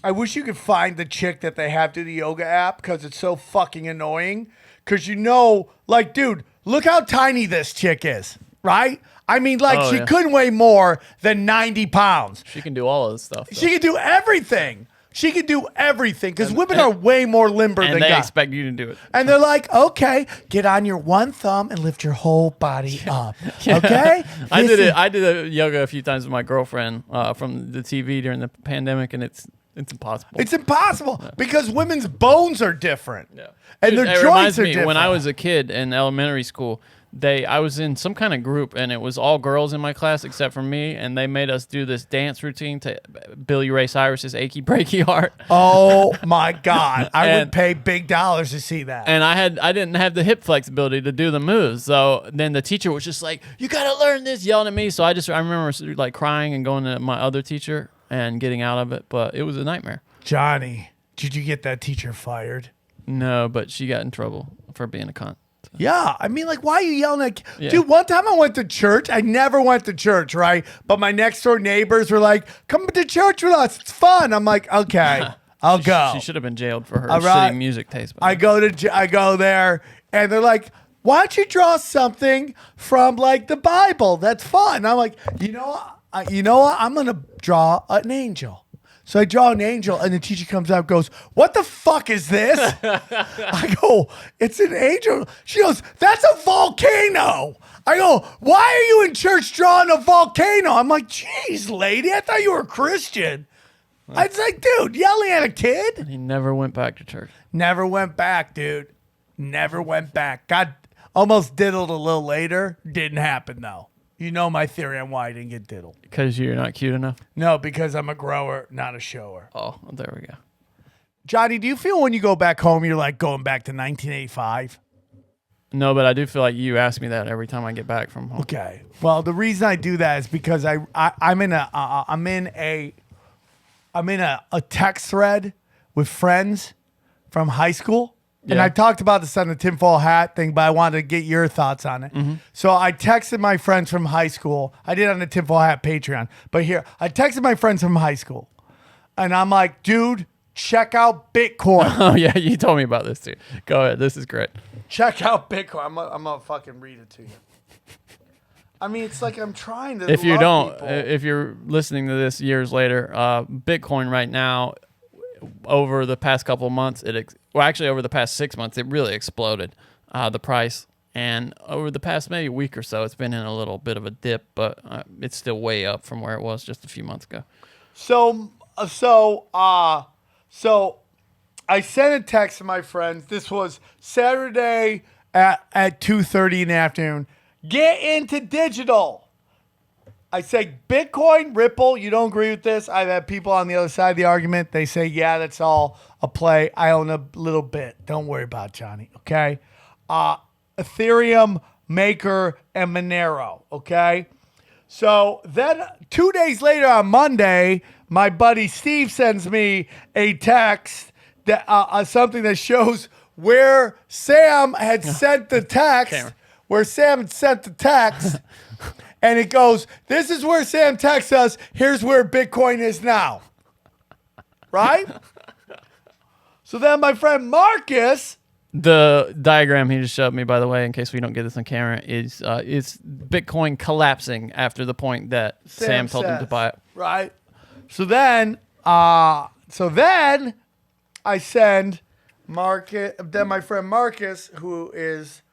I wish you could find the chick that they have do the yoga app because it's so fucking annoying. Because you know, like, dude, look how tiny this chick is, right? I mean, like, Oh, she yeah. couldn't weigh more than 90 pounds. She can do all of this stuff. She can do everything. She can do everything because women are way more limber and than they guys. expect you to do it. And they're like, okay, get on your one thumb and lift your whole body up. Okay? I This did is- it. I did a yoga a few times with my girlfriend from the TV during the pandemic, and it's impossible. It's impossible because women's bones are different. Yeah. And Dude, their it joints reminds are me, different. when I was a kid in elementary school, I was in some kind of group, and it was all girls in my class except for me, and they made us do this dance routine to Billy Ray Cyrus's "Achy Breaky Heart." Oh my God. I would And- pay big dollars to see that. And I didn't have the hip flexibility to do the moves. So then the teacher was just like, "You gotta learn this," yelling at me. So I remember like crying and going to my other teacher and getting out of it, but it was a nightmare. Johnny, did you get that teacher fired? No, but she got in trouble for being a cunt. Yeah, I mean, like, why are you yelling at... Yeah. Dude, one time I went to church. I never went to church, right? But my next door neighbors were like, come to church with us. It's fun. I'm like, okay, I'll go. She should have been jailed for her All right. shitty music taste. I go there, and they're like, why don't you draw something from, like, the Bible? That's fun. I'm like, you know what? I'm going to draw an angel. So I draw an angel, and the teacher comes out and goes, what the fuck is this? I go, it's an angel. She goes, that's a volcano. I go, why are you in church drawing a volcano? I'm like, geez, lady, I thought you were a Christian. I was like, dude, yelling at a kid? He never went back to church. Never went back, dude. Never went back. God, almost diddled a little later. Didn't happen, though. You know my theory on why I didn't get diddled. Because you're not cute enough? No, because I'm a grower, not a shower. Oh, well, there we go. Johnny, do you feel when you go back home, you're like going back to 1985? No, but I do feel like you ask me that every time I get back from home. Okay. Well, the reason I do that is because I'm in a text thread with friends from high school, And I talked about this on the tinfoil hat thing, but I wanted to get your thoughts on it. So I texted my friends from high school. I did it on the tinfoil hat Patreon. But here, I texted my friends from high school. And I'm like, dude, check out Bitcoin. Oh, yeah, you told me about this too. Go ahead. This is great. Check out Bitcoin. I'm gonna fucking read it to you. I mean, it's like I'm trying to. If you love don't, people. if you're listening to this years later, Bitcoin right now, over the past couple of months, actually over the past 6 months, it really exploded, the price. And over the past maybe week or so, it's been in a little bit of a dip, but it's still way up from where it was just a few months ago. So I sent a text to my friends. This was Saturday at 2:30 in the afternoon. Get into digital. I say Bitcoin, Ripple. You don't agree with this? I've had people on the other side of the argument. They say, yeah, that's all a play. I own a little bit. Don't worry about it, Johnny. Okay. Ethereum, Maker, and Monero. Okay. So then 2 days later on Monday, my buddy Steve sends me a text that something that shows where Sam had sent the text. Where Sam had sent the text, and it goes, this is where Sam texts us. Here's where Bitcoin is now. Right? So then my friend Marcus. The diagram he just showed me, by the way, in case we don't get this on camera, is Bitcoin collapsing after the point that Sam told him to buy it. Right. So then I send Marcus, then my friend Marcus, who is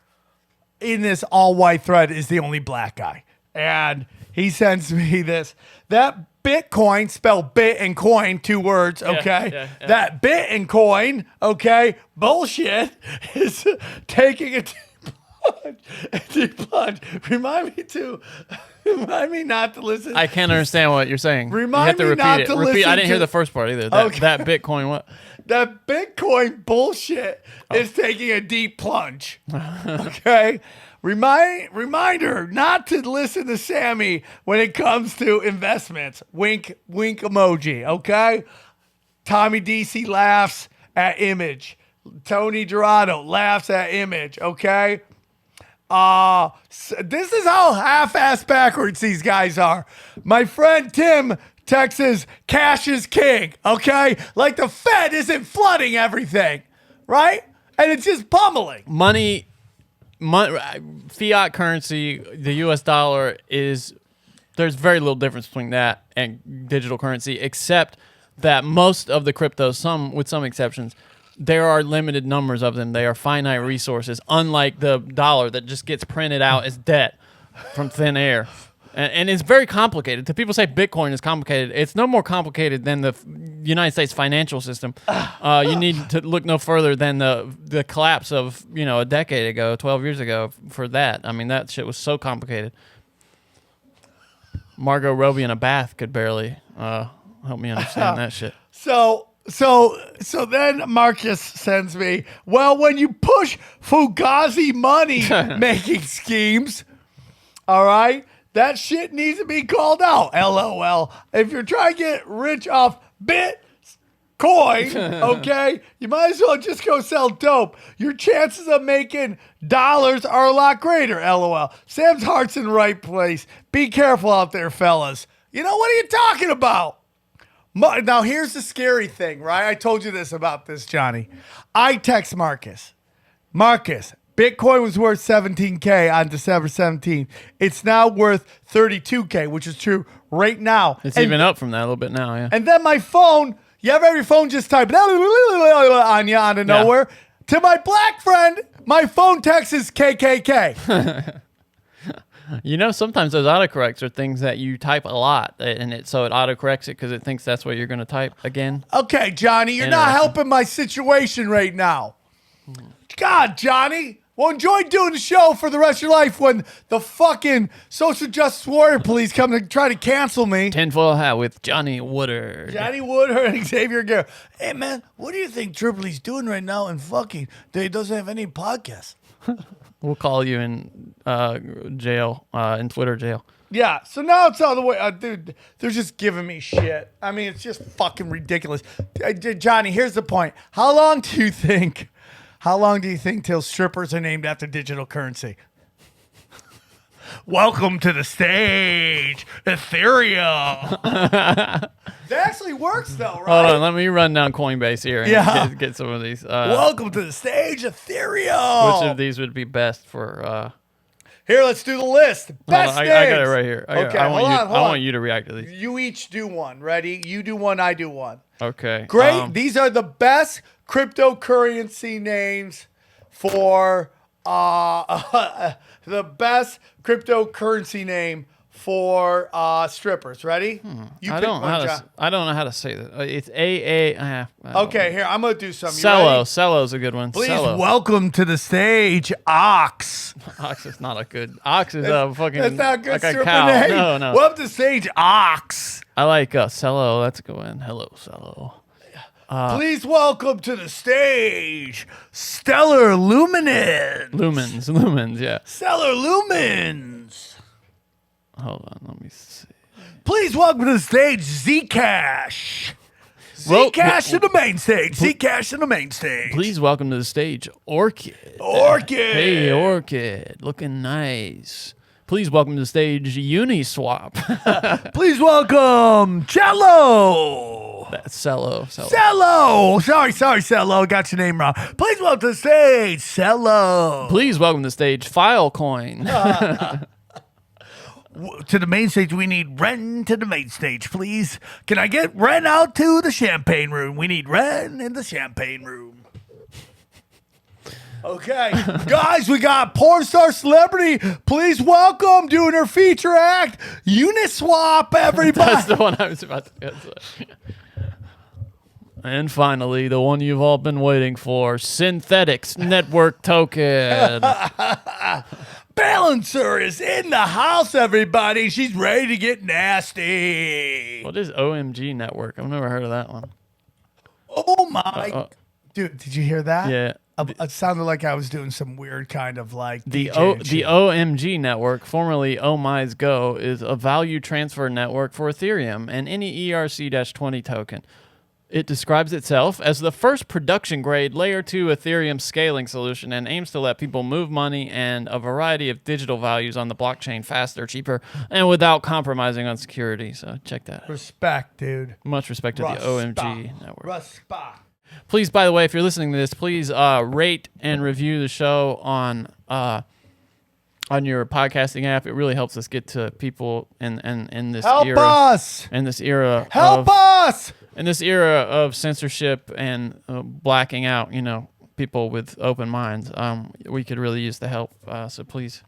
in this all-white thread, is the only black guy. And he sends me this. That Bitcoin, spelled bit and coin, 2 words, okay? Yeah. That bit and coin, okay, bullshit, is taking a deep plunge. Remind me not to listen. I can't understand what you're saying. Remind you have me to not repeat to it. listen I didn't hear to- the first part either. Okay. That Bitcoin, what? That Bitcoin bullshit is taking a deep plunge. Okay? Reminder not to listen to Sammy when it comes to investments. Wink emoji, okay? Tommy DC laughs at image. Tony Dorado laughs at image, okay? This is how half-ass backwards these guys are. My friend Tim texts, cash is king, okay? Like the Fed isn't flooding everything, right? And it's just pummeling. Money, fiat currency, the U.S. dollar there's very little difference between that and digital currency, except that most of the cryptos, with some exceptions, there are limited numbers of them. They are finite resources, unlike the dollar that just gets printed out as debt from thin air. And it's very complicated. The people say Bitcoin is complicated. It's no more complicated than the United States financial system. You need to look no further than the collapse of a decade ago, 12 years ago, for that. I mean, that shit was so complicated. Margot Robbie in a bath could barely help me understand that shit. So then Marcus sends me, well, when you push Fugazi money making schemes, all right, that shit needs to be called out. LOL. If you're trying to get rich off Bitcoin, okay, you might as well just go sell dope. Your chances of making dollars are a lot greater. LOL. Sam's heart's in the right place. Be careful out there, fellas. What are you talking about? Now, here's the scary thing, right? I told you this about this, Johnny. I text Marcus. Marcus, Bitcoin was worth $17K on December 17th. It's now worth $32K, which is true right now. It's even up from that a little bit now, yeah. And then my phone, you have every phone just type on you out of nowhere. To my black friend, my phone text is KKK. Sometimes those autocorrects are things that you type a lot, and so it autocorrects it because it thinks that's what you're going to type again. Okay, Johnny, you're not helping my situation right now. God, Johnny. Well, enjoy doing the show for the rest of your life when the fucking social justice warrior police come to try to cancel me. Tinfoil hat with Johnny Woodard. Johnny Woodard and Xavier Garrett. Hey, man, what do you think Tripoli's doing right now in fucking that he doesn't have any podcasts? We'll call you in jail, in Twitter jail. Yeah, so now it's all the way. Dude, they're just giving me shit. I mean, it's just fucking ridiculous. Johnny, here's the point. How long do you think How long do you think till strippers are named after digital currency? Welcome to the stage, Ethereum. That actually works though, right? Hold on, let me run down Coinbase here and get some of these. Welcome to the stage, Ethereum. Which of these would be best for... Here, let's do the list. Best I names. got it right here. Okay, I hold on. want you to react to these. You each do one. Ready? You do one, I do one. Okay. Great. These are the best cryptocurrency names for the best cryptocurrency name for strippers. Ready? You I pick don't one, know John. I don't know how to say that. It's AA. Okay, here, I'm going to do some. You Cello. ready? Cello's a good one. Please Cello. welcome to the stage, Ox. Ox is not a good. Ox is a fucking. That's not a good like a stripper cow. name. No. Welcome to the stage, Ox. I like Cello. Let's go in. Hello, Cello. Please welcome to the stage, Stellar Luminance. Lumens. Yeah. Stellar Lumens. Hold on. Let me see. Please welcome to the stage, Zcash. Well, Zcash to the main stage. Zcash to the main stage. Please welcome to the stage, Orchid. Orchid. Hey, Orchid. Looking nice. Please welcome to the stage, Uniswap. Please welcome Cello. That's Cello. Cello. Sorry, Cello. Got your name wrong. Please welcome to the stage, Cello. Please welcome to the stage, Filecoin. To the main stage, we need Ren to the main stage, please. Can I get Ren out to the champagne room? We need Ren in the champagne room. Okay, guys, we got porn star celebrity. Please welcome doing her feature act, Uniswap, everybody. That's the one I was about to get to. And finally, the one you've all been waiting for, Synthetics Network Token. Balancer is in the house, everybody. She's ready to get nasty. What is OMG Network? I've never heard of that one. Oh my. Dude, did you hear that? Yeah. It sounded like I was doing some weird kind of like The DJ shit. OMG network, formerly Oh My's Go, is a value transfer network for Ethereum and any ERC-20 token. It describes itself as the first production-grade Layer 2 Ethereum scaling solution and aims to let people move money and a variety of digital values on the blockchain faster, cheaper, and without compromising on security. So check that out. Respect, dude. Much respect to the OMG network. Respect. Please, by the way, if you're listening to this, please rate and review the show on your podcasting app. It really helps us get to people in this Help era. us. In this era. Help us. In this era of censorship and blacking out, people with open minds, we could really use the help. So please.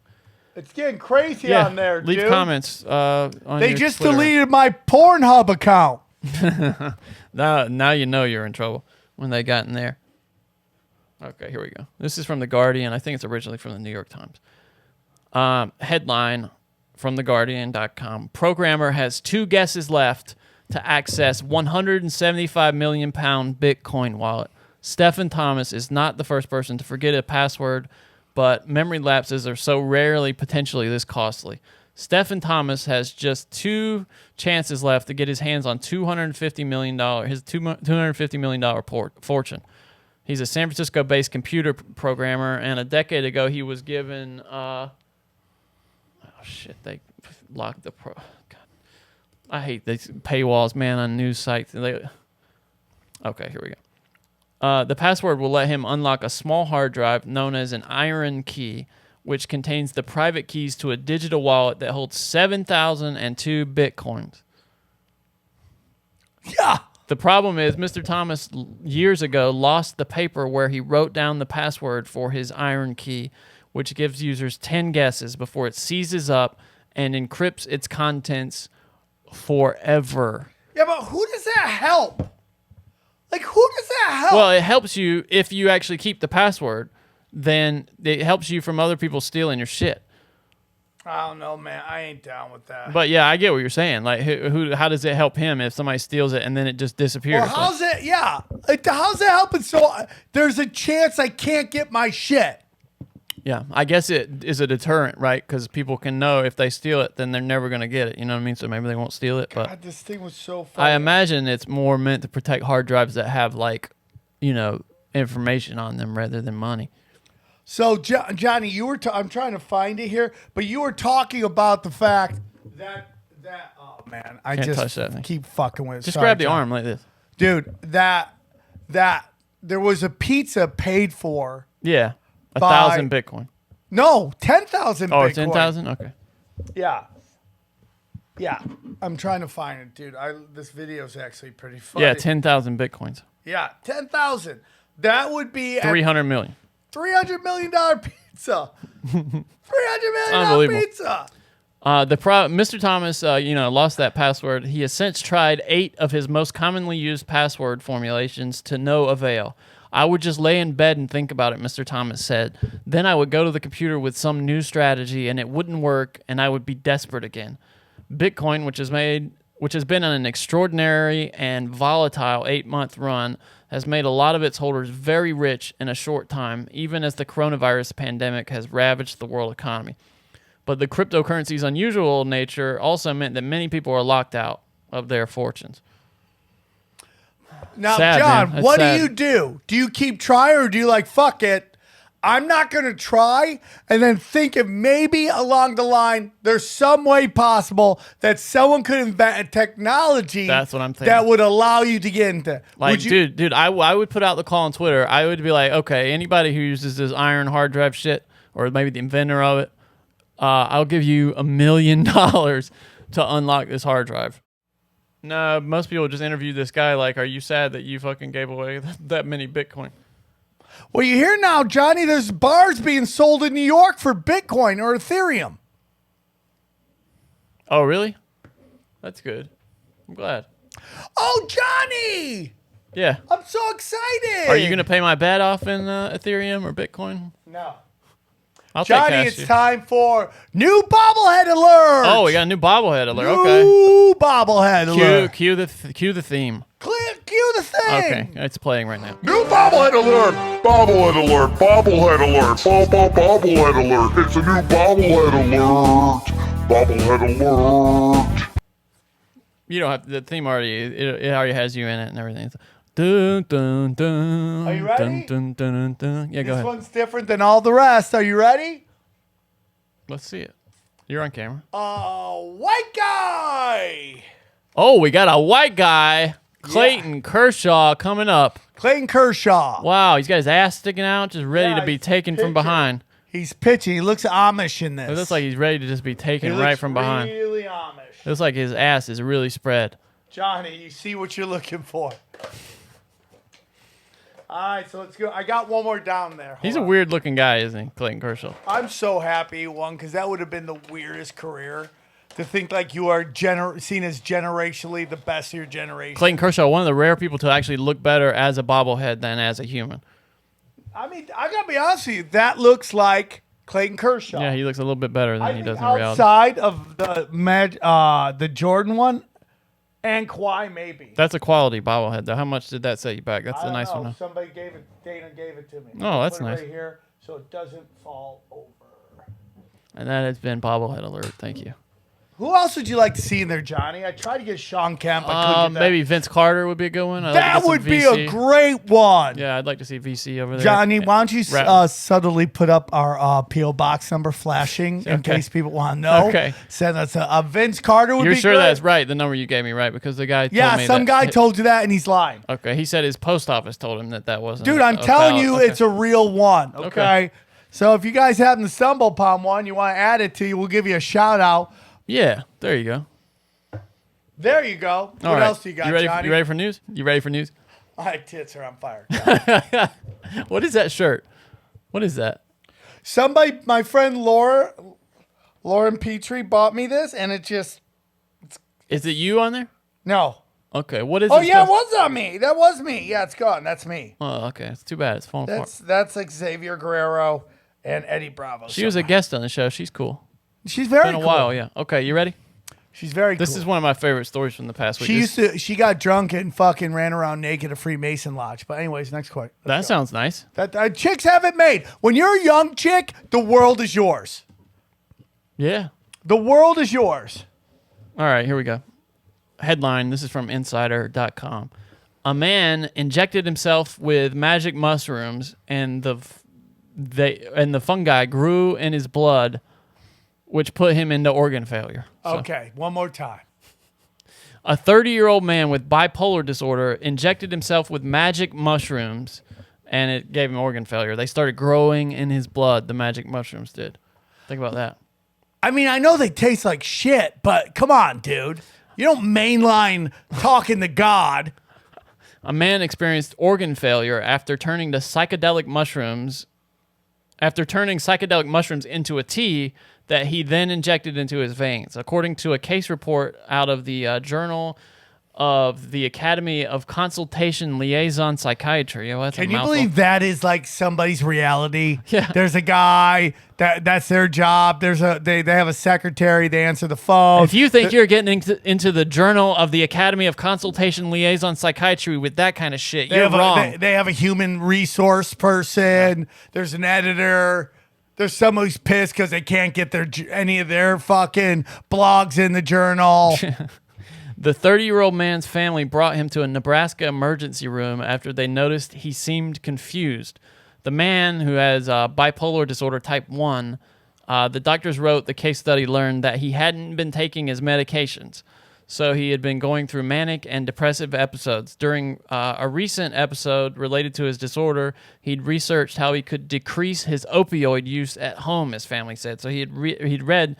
It's getting crazy on there, leave dude. comments on They your just Twitter. deleted my Pornhub account. Now you know you're in trouble when they got in there. Okay, here we go. This is from The Guardian. I think it's originally from the New York Times. Headline from theguardian.com. Programmer has 2 guesses left to access 175 million pound Bitcoin wallet. Stephen Thomas is not the first person to forget a password, but memory lapses are so rarely potentially this costly. Stephen Thomas has just 2 chances left to get his hands on $250 million, his $250 million fortune. He's a San Francisco-based computer programmer, and a decade ago he was given... they locked the... God, I hate these paywalls, man, on news sites. Okay, here we go. The password will let him unlock a small hard drive known as an iron key, which contains the private keys to a digital wallet that holds 7,002 Bitcoins. Yeah. The problem is Mr. Thomas years ago lost the paper where he wrote down the password for his iron key, which gives users 10 guesses before it seizes up and encrypts its contents forever. Yeah, but who does that help? Like, who does that help? Well, it helps you if you actually keep the password. Then it helps you from other people stealing your shit. I don't know, man. I ain't down with that. But yeah, I get what you're saying. Like, how does it help him if somebody steals it and then it just disappears? Or how's it? Yeah, like, how's it helping? So there's a chance I can't get my shit. Yeah, I guess it is a deterrent, right? Because people can know if they steal it, then they're never going to get it. You know what I mean? So maybe they won't steal it. But God, this thing was so funny. I imagine it's more meant to protect hard drives that have information on them rather than money. So, Johnny, you were. I'm trying to find it here, but you were talking about the fact that. Oh man, I Can't just touch that thing. keep fucking with it. Just Sorry, grab the John. arm like this. Dude. That there was a pizza paid for. Yeah, By- 1,000 Bitcoin. No, 10,000. Oh, Bitcoin. it's 10,000. Okay. Yeah. Yeah, I'm trying to find it, dude. This video is actually pretty funny. Yeah, 10,000 Bitcoins. Yeah, 10,000. That would be 300 million. $300 million pizza. $300 million Unbelievable. pizza. Mr. Thomas, lost that password. He has since tried 8 of his most commonly used password formulations to no avail. I would just lay in bed and think about it, Mr. Thomas said. Then I would go to the computer with some new strategy, and it wouldn't work, and I would be desperate again. Bitcoin, which has been on an extraordinary and volatile 8-month run, has made a lot of its holders very rich in a short time, even as the coronavirus pandemic has ravaged the world economy. But the cryptocurrency's unusual nature also meant that many people are locked out of their fortunes. Now, Sad, John, man. what That's do sad. you do? Do you keep trying or do you like, fuck it, I'm not going to try, and then think if maybe along the line there's some way possible that someone could invent a technology That's what I'm thinking. that would allow you to get into. Like, Would you, dude, I would put out the call on Twitter. I would be like, okay, anybody who uses this iron hard drive shit, or maybe the inventor of it, I'll give you $1 million to unlock this hard drive. No, most people just interview this guy like, are you sad that you fucking gave away that many Bitcoin? Well, you hear now, Johnny, there's bars being sold in New York for Bitcoin or Ethereum. Oh, really? That's good. I'm glad. Oh, Johnny! Yeah. I'm so excited. Are you going to pay my bet off in Ethereum or Bitcoin? No. I'll Johnny, take it's cash. time for new bobblehead alert. Oh, we got a new bobblehead alert. Okay. New bobblehead alert. Cue the theme. Cue the thing. Okay, it's playing right now. New bobblehead alert! Bobblehead alert! Bobblehead alert! Bobblehead alert! It's a new bobblehead alert! Bobblehead alert! You don't have the theme already. It already has you in it and everything. It's dun, dun, dun, Are you ready? Dun, dun, dun, dun, dun. Yeah, go This ahead. one's different than all the rest. Are you ready? Let's see it. You're on camera. White guy. Oh, we got a white guy, Clayton Kershaw, coming up. Clayton Kershaw. Wow, he's got his ass sticking out, just ready Yeah, to be he's taken from pitching. behind. He's pitching. He looks Amish in this. It looks like he's ready to just be he taken looks right from behind. really Amish. It looks like his ass is really spread. Johnny, you see what you're looking for. All right, so let's go. I got one more down there. He's a Hold on. weird looking guy, isn't he, Clayton Kershaw? I'm so happy he won because that would have been the weirdest career to think like you are seen as generationally the best of your generation. Clayton Kershaw, one of the rare people to actually look better as a bobblehead than as a human. I mean, I gotta be honest with you. That looks like Clayton Kershaw. Yeah, he looks a little bit better I than he think does in reality. outside of the Jordan one and Kawhi maybe. That's a quality bobblehead, though. How much did that set you back? That's I a don't nice know. one. Huh? Somebody gave it. Dana gave it to me. Oh, that's Put it nice. Right here, so it doesn't fall over. And that has been bobblehead alert. Thank you. Who else would you like to see in there, Johnny? I tried to get Sean Kemp. I couldn't get that. Maybe Vince Carter would be a good one. I'd like to That get some would be VC. a great one. Yeah, I'd like to see VC over there. Johnny, why don't you Rap- subtly put up our P.O. box number flashing in Okay. case people want to know? Okay. Send us a Vince Carter would You're be sure great. that's right? The number you gave me, right? Because the guy Yeah, told me some that, guy told you that and he's lying. Okay, he said his post office told him that wasn't. Dude, I'm a telling valid- you, okay. it's a real one. Okay? Okay. So if you guys happen to stumble upon one, you want to add it to you, we'll give you a shout out. Yeah, there you go. There you go. All What right. else do you got, Johnny? You ready for news? You ready for news? My tits are on fire. What is that shirt? What is that? Somebody, my friend Lauren Petrie bought me this, and it just, Is it you on there? no. Okay, what is Oh, it yeah, it supposed- was on me. That was me. Yeah, it's gone. That's me. Oh, okay. It's too bad. It's falling apart. That's like Xavier Guerrero and Eddie Bravo. She was a guest on the show. She's cool. She's very Been a cool. while, yeah. Okay, you ready? She's very This cool. is one of my favorite stories from the past week. She got drunk and fucking ran around naked at Freemason Lodge. But anyways, next question. That sounds nice. That chicks have it made. When you're a young chick, the world is yours. Yeah. The world is yours. All right, here we go. Headline, this is from insider.com. a man injected himself with magic mushrooms, and the fungi grew in his blood, which put him into organ failure. So, Okay, one more time. a 30-year-old man with bipolar disorder injected himself with magic mushrooms, and it gave him organ failure. They started growing in his blood, the magic mushrooms did. Think about that. I mean, I know they taste like shit, but come on, dude. You don't mainline talking to God. A man experienced organ failure after turning psychedelic mushrooms into a tea that he then injected into his veins, according to a case report out of the Journal of the Academy of Consultation Liaison Psychiatry. Oh, that's Can a you mouthful. believe that is like somebody's reality? Yeah. There's a guy that's their job. They have a secretary. They answer the phone. If you think you're getting into the Journal of the Academy of Consultation Liaison Psychiatry with that kind of shit, you're wrong. They have a human resource person. There's an editor. There's someone who's pissed because they can't get any of their fucking blogs in the journal. The 30-year-old man's family brought him to a Nebraska emergency room after they noticed he seemed confused. The man, who has bipolar disorder type 1, the doctors wrote the case study learned that he hadn't been taking his medications. So he had been going through manic and depressive episodes. During a recent episode related to his disorder, he'd researched how he could decrease his opioid use at home, his family said. So he'd read,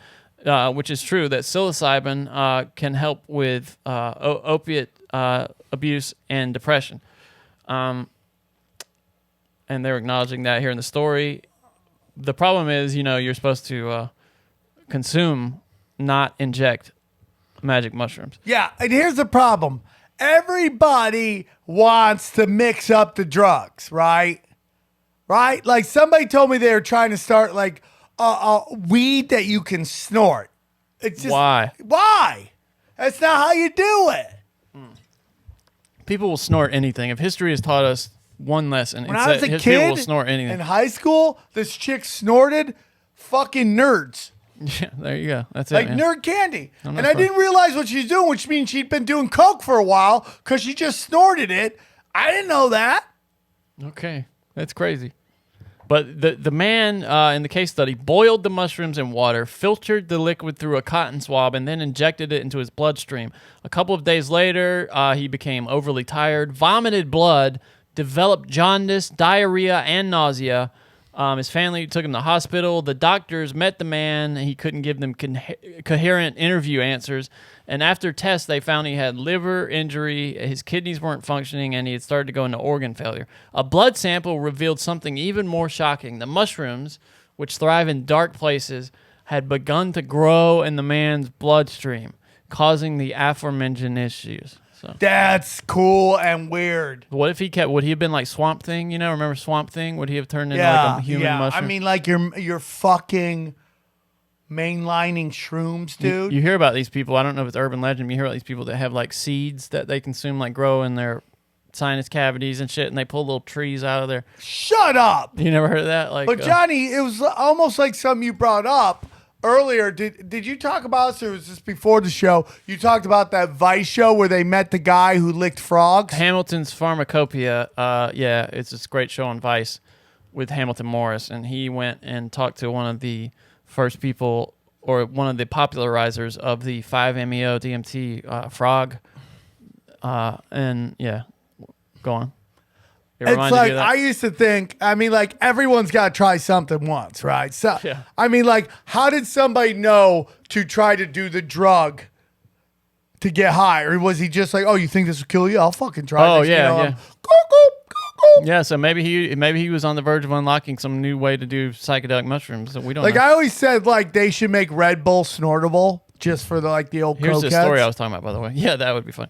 which is true, that psilocybin can help with opiate abuse and depression. And they're acknowledging that here in the story. The problem is, you're supposed to consume, not inject magic mushrooms. Yeah, and here's the problem. Everybody wants to mix up the drugs, right? Right? Like somebody told me they were trying to start like a weed that you can snort. It's just Why? Why? That's not how you do it. People will snort anything. If history has taught us one lesson, When it's I was that a people will kid snort anything. in high school, this chick snorted fucking nerds. Yeah, there you go. That's Like it, man. nerd candy. I'm And not I fun. didn't realize what she was doing, which means she'd been doing coke for a while because she just snorted it. I didn't know that. Okay, that's crazy. But the man in the case study boiled the mushrooms in water, filtered the liquid through a cotton swab, and then injected it into his bloodstream. A couple of days later, he became overly tired, vomited blood, developed jaundice, diarrhea, and nausea. His family took him to the hospital. The doctors met the man. He couldn't give them coherent interview answers. And after tests, they found he had liver injury, his kidneys weren't functioning, and he had started to go into organ failure. A blood sample revealed something even more shocking. The mushrooms, which thrive in dark places, had begun to grow in the man's bloodstream, causing the aforementioned issues. So, That's cool and weird. what if would he have been like Swamp Thing? Remember Swamp Thing? Would he have turned into like a human mushroom? I mean, like you're fucking mainlining shrooms, dude. You hear about these people. I don't know if it's urban legend. You hear about these people that have like seeds that they consume, like grow in their sinus cavities and shit, and they pull little trees out of there. Shut up. You never heard of that? Like, But Johnny, it was almost like something you brought up earlier. Did you talk about this, or was this before the show? You talked about that Vice show where they met the guy who licked frogs. Hamilton's Pharmacopoeia. Yeah, it's this great show on Vice with Hamilton Morris, and he went and talked to one of the first people, or one of the popularizers of the 5-MeO DMT frog. And yeah, go on. It It's reminded you like of that? I used to think. I mean, like everyone's got to try something once, right? So, Yeah. I mean, like, how did somebody know to try to do the drug to get high, or was he just like, "Oh, you think this will kill you? I'll fucking try." Oh, this. yeah, I'm, yeah. Go, go, go, go. Yeah, so maybe he was on the verge of unlocking some new way to do psychedelic mushrooms that we don't Like know. I always said, like they should make Red Bull snortable just for the old Here's the cokeheads. story I was talking about, by the way. Yeah, that would be fun.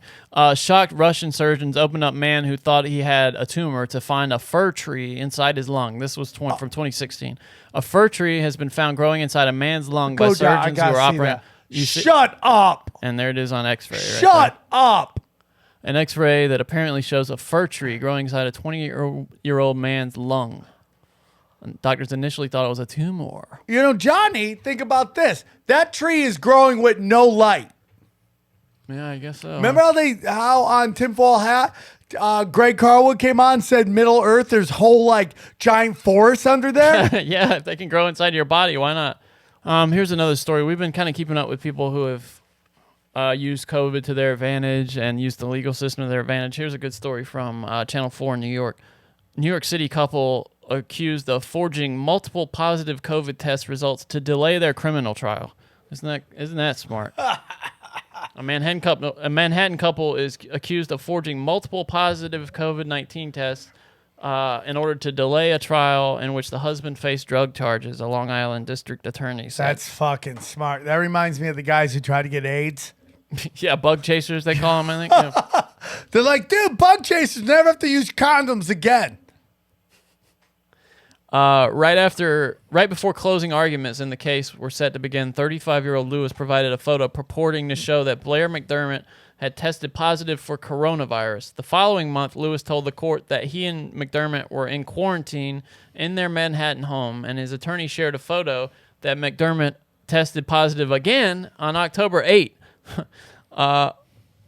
Shocked Russian surgeons opened up man who thought he had a tumor to find a fir tree inside his lung. This was from 2016. A fir tree has been found growing inside a man's lung by Go down. I surgeons who gotta are see operating. that. You see- Shut up! and there it is on X-ray. Right Shut up! there. An X-ray that apparently shows a fir tree growing inside a 20-year-old man's lung. And doctors initially thought it was a tumor. You know, Johnny, think about this. That tree is growing with no light. Yeah, I guess so. Remember how on tinfoil hat Greg Carlwood came on and said Middle Earth, there's whole like giant forests under there. Yeah, if they can grow inside your body, why not? Here's another story. We've been kind of keeping up with people who have used COVID to their advantage and used the legal system to their advantage. Here's a good story from Channel 4 in New York. New York City couple accused of forging multiple positive COVID test results to delay their criminal trial. Isn't that smart? A Manhattan couple is accused of forging multiple positive COVID-19 tests in order to delay a trial in which the husband faced drug charges, a Long Island district attorney said. That's fucking smart. That reminds me of the guys who try to get AIDS. Yeah, bug chasers, they call them, I think. Yeah. They're like, dude, bug chasers never have to use condoms again. Right before closing arguments in the case were set to begin, 35-year-old Lewis provided a photo purporting to show that Blair McDermott had tested positive for coronavirus. The following month, Lewis told the court that he and McDermott were in quarantine in their Manhattan home, and his attorney shared a photo that McDermott tested positive again on October 8th.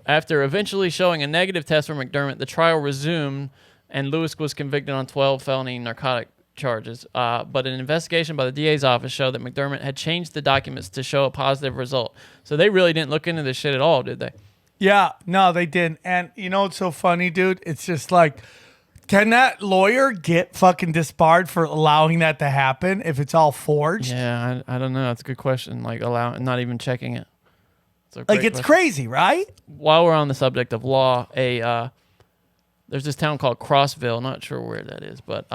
After eventually showing a negative test for McDermott, the trial resumed, and Lewis was convicted on 12 felony narcotic charges. But an investigation by the DA's office showed that McDermott had changed the documents to show a positive result. So they really didn't look into this shit at all, did they? Yeah, no, they didn't. And you know what's so funny, dude? It's just like, can that lawyer get fucking disbarred for allowing that to happen if it's all forged? Yeah, I don't know. That's a good question. Like, not even checking it. It's crazy, right? While we're on the subject of law, there's this town called Crossville. Not sure where that is, but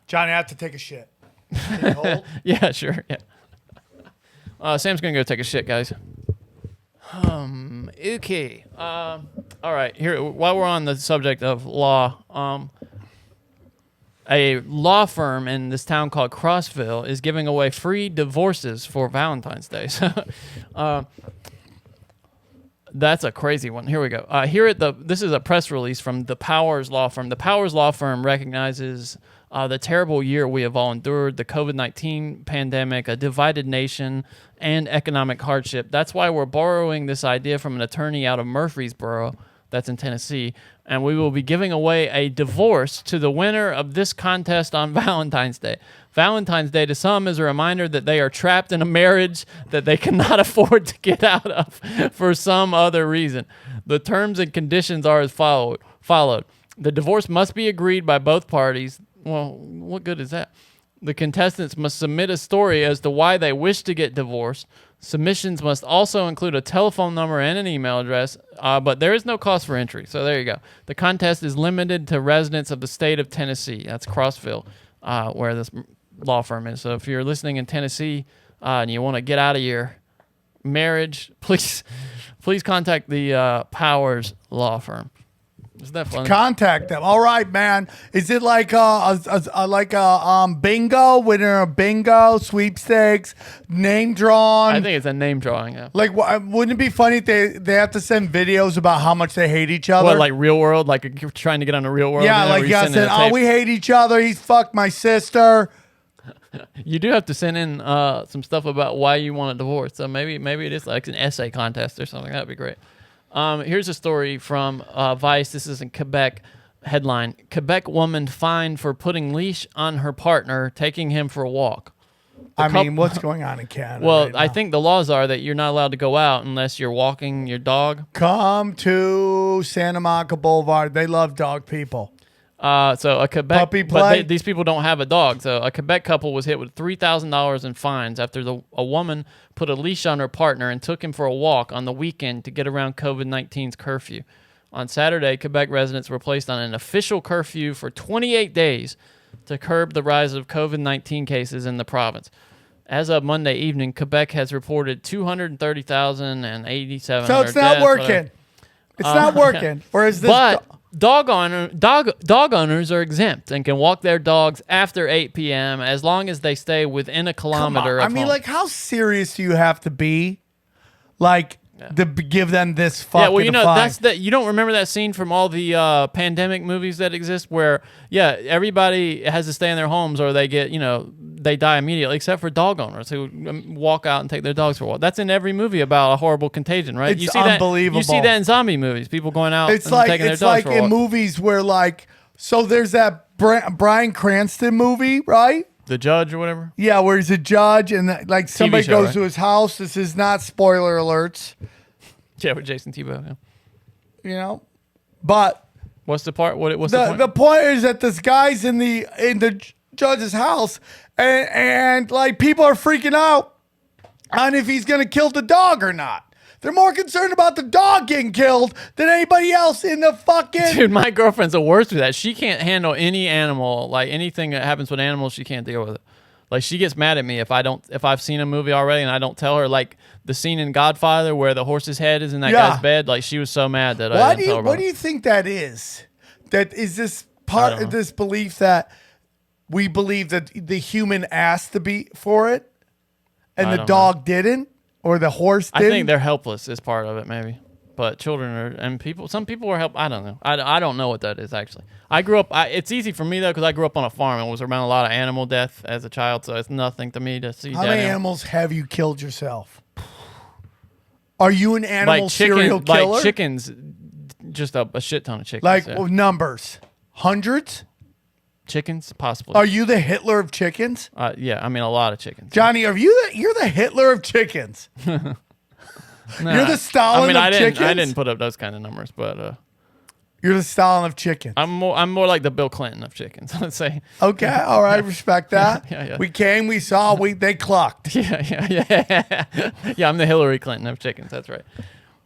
Johnny, I have to take a shit. Can you hold? Yeah, sure. Yeah. Sam's gonna go take a shit, guys. Okay. All right. Here, while we're on the subject of law, a law firm in this town called Crossville is giving away free divorces for Valentine's Day. That's a crazy one. Here we go. This is a press release from the Powers Law Firm. The Powers Law Firm recognizes the terrible year we have all endured, the COVID-19 pandemic, a divided nation, and economic hardship. That's why we're borrowing this idea from an attorney out of Murfreesboro, that's in Tennessee, and we will be giving away a divorce to the winner of this contest on Valentine's Day. Valentine's Day to some is a reminder that they are trapped in a marriage that they cannot afford to get out of for some other reason. The terms and conditions are as followed. The divorce must be agreed by both parties. Well, what good is that? The contestants must submit a story as to why they wish to get divorced. Submissions must also include a telephone number and an email address, but there is no cost for entry. So there you go. The contest is limited to residents of the state of Tennessee. That's Crossville, where this law firm is. So if you're listening in Tennessee and you want to get out of your marriage, please contact the Powers Law Firm. Isn't that funny? Contact them. All right, man. Is it like a bingo, winner of bingo, sweepstakes, name drawn? I think it's a name drawing. Yeah. Like, wouldn't it be funny if they have to send videos about how much they hate each other? What, like Real World? Like you're trying to get on a Real World? Yeah, like said, we hate each other. He's fucked my sister. You do have to send in some stuff about why you want a divorce. So maybe it is like an essay contest or something. That'd be great. Here's a story from Vice. This is in Quebec. Headline: Quebec woman fined for putting leash on her partner, taking him for a walk. What's going on in Canada? Well, right now? I think the laws are that you're not allowed to go out unless you're walking your dog. Come to Santa Monica Boulevard. They love dog people. So a Quebec puppy play. But these people don't have a dog. So a Quebec couple was hit with $3,000 in fines after a woman put a leash on her partner and took him for a walk on the weekend to get around COVID-19's curfew. On Saturday, Quebec residents were placed on an official curfew for 28 days to curb the rise of COVID-19 cases in the province. As of Monday evening, Quebec has reported 230,087. So it's not working. It's not working. Or is this? But dog owners are exempt and can walk their dogs after 8 p.m. as long as they stay within a kilometer of home. Like, how serious do you have to be? Like, to give them this fucking Yeah, well, you know, fine. that's that. You don't remember that scene from all the pandemic movies that exist, where everybody has to stay in their homes or they get, they die immediately, except for dog owners who walk out and take their dogs for a walk. That's in every movie about a horrible contagion, right? It's you see unbelievable. You see that in zombie movies, people going out It's and like taking their dogs for a in walk. movies where so there's that Bryan Cranston movie, right? The Judge or whatever. Yeah, where he's a judge and somebody show, goes right? to his house. This is not spoiler alerts, Yeah, with Jason Tebow. Yeah. But What's the part? What's the point? the point is that this guy's in the judge's house and people are freaking out on if he's gonna kill the dog or not. They're more concerned about the dog getting killed than anybody else in the fucking. Dude, my girlfriend's the worst with that. She can't handle any animal, like anything that happens with animals. She can't deal with it. Like she gets mad at me if I've seen a movie already and I don't tell her. Like the scene in Godfather where the horse's head is in that guy's bed. Like she was so mad that I didn't tell her about What do you think that is? That is this part of this belief that we believe that the human asked to be for it, and the dog didn't, or the horse didn't? I think they're helpless is part of it, maybe. But children are, and people, some people are help. I don't know. I don't know what that is actually. I grew up. It's easy for me though because I grew up on a farm and was around a lot of animal death as a child, so it's nothing to me to see. How many animals have you killed yourself? Are you an animal serial killer? Like chickens, just a shit ton of chickens. Like yeah. numbers, hundreds. Chickens, possibly. Are you the Hitler of chickens? Yeah, I mean a lot of chickens. Johnny, you're the Hitler of chickens. Nah, You're the Stalin of chickens. I didn't put up those kind of numbers, but you're the Stalin of chickens. I'm more like the Bill Clinton of chickens. Let's say. Okay, all right, respect that. Yeah. We came, we saw, they clucked. Yeah. Yeah, I'm the Hillary Clinton of chickens. That's right.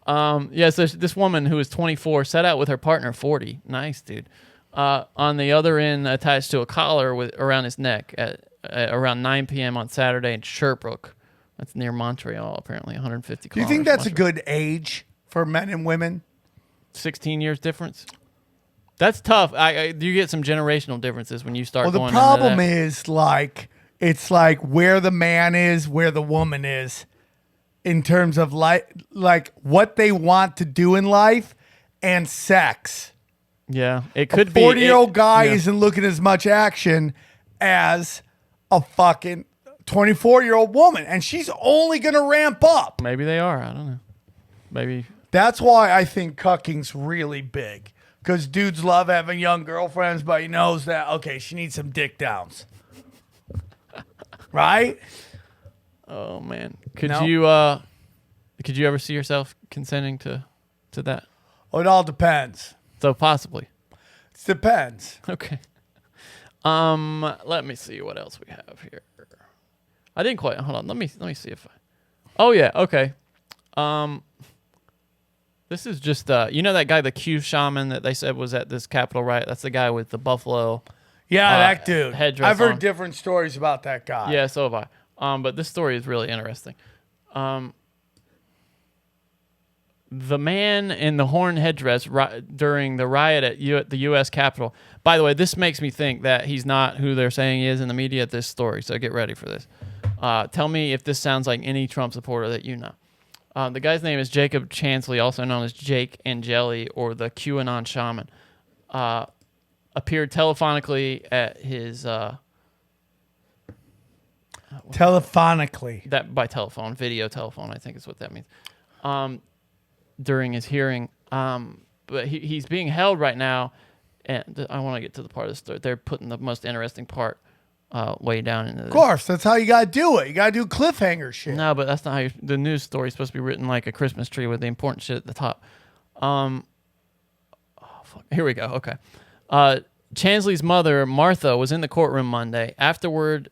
So this woman who is 24 set out with her partner 40. Nice, dude. On the other end, attached to a collar around his neck at around 9 p.m. on Saturday in Sherbrooke. That's near Montreal, apparently, 150 Do you kilometers. think that's a good age for men and women? 16 years difference? That's tough. You get some generational differences when you start going Well, the problem into that. is it's like where the man is, where the woman is, in terms of like what they want to do in life and sex. Yeah, it could be. 40-year-old guy isn't looking as much action as a fucking 24-year-old woman, and she's only going to ramp up. Maybe they are. I don't know. Maybe. That's why I think cucking's really big, because dudes love having young girlfriends, but he knows that, okay, she needs some dick downs. Right? Oh man, could you ever see yourself consenting to that? Oh, it all depends. So possibly. It depends. Okay. Let me see what else we have here. I didn't quite. Hold on. Let me see if I. Oh yeah. Okay. This is just that guy, the Q shaman that they said was at this Capitol riot. That's the guy with the buffalo. Yeah, that dude. Headdress I've heard on. different stories about that guy. Yeah, so have I. But this story is really interesting. The man in the horn headdress during the riot at the U.S. Capitol. By the way, this makes me think that he's not who they're saying he is in the media at this story, so get ready for this. Tell me if this sounds like any Trump supporter that you know. The guy's name is Jacob Chansley, also known as Jake Angeli, or the QAnon shaman. Appeared telephonically at his... Telephonically. That by telephone, video telephone, I think is what that means. During his hearing, but he's being held right now, and I want to get to the part of the story. They're putting the most interesting part way down into this. Of course, that's how you got to do it. You got to do cliffhanger shit. No, but that's not how the news story is supposed to be written like a Christmas tree with the important shit at the top. Here we go. Okay. Chansley's mother, Martha, was in the courtroom Monday. Afterward,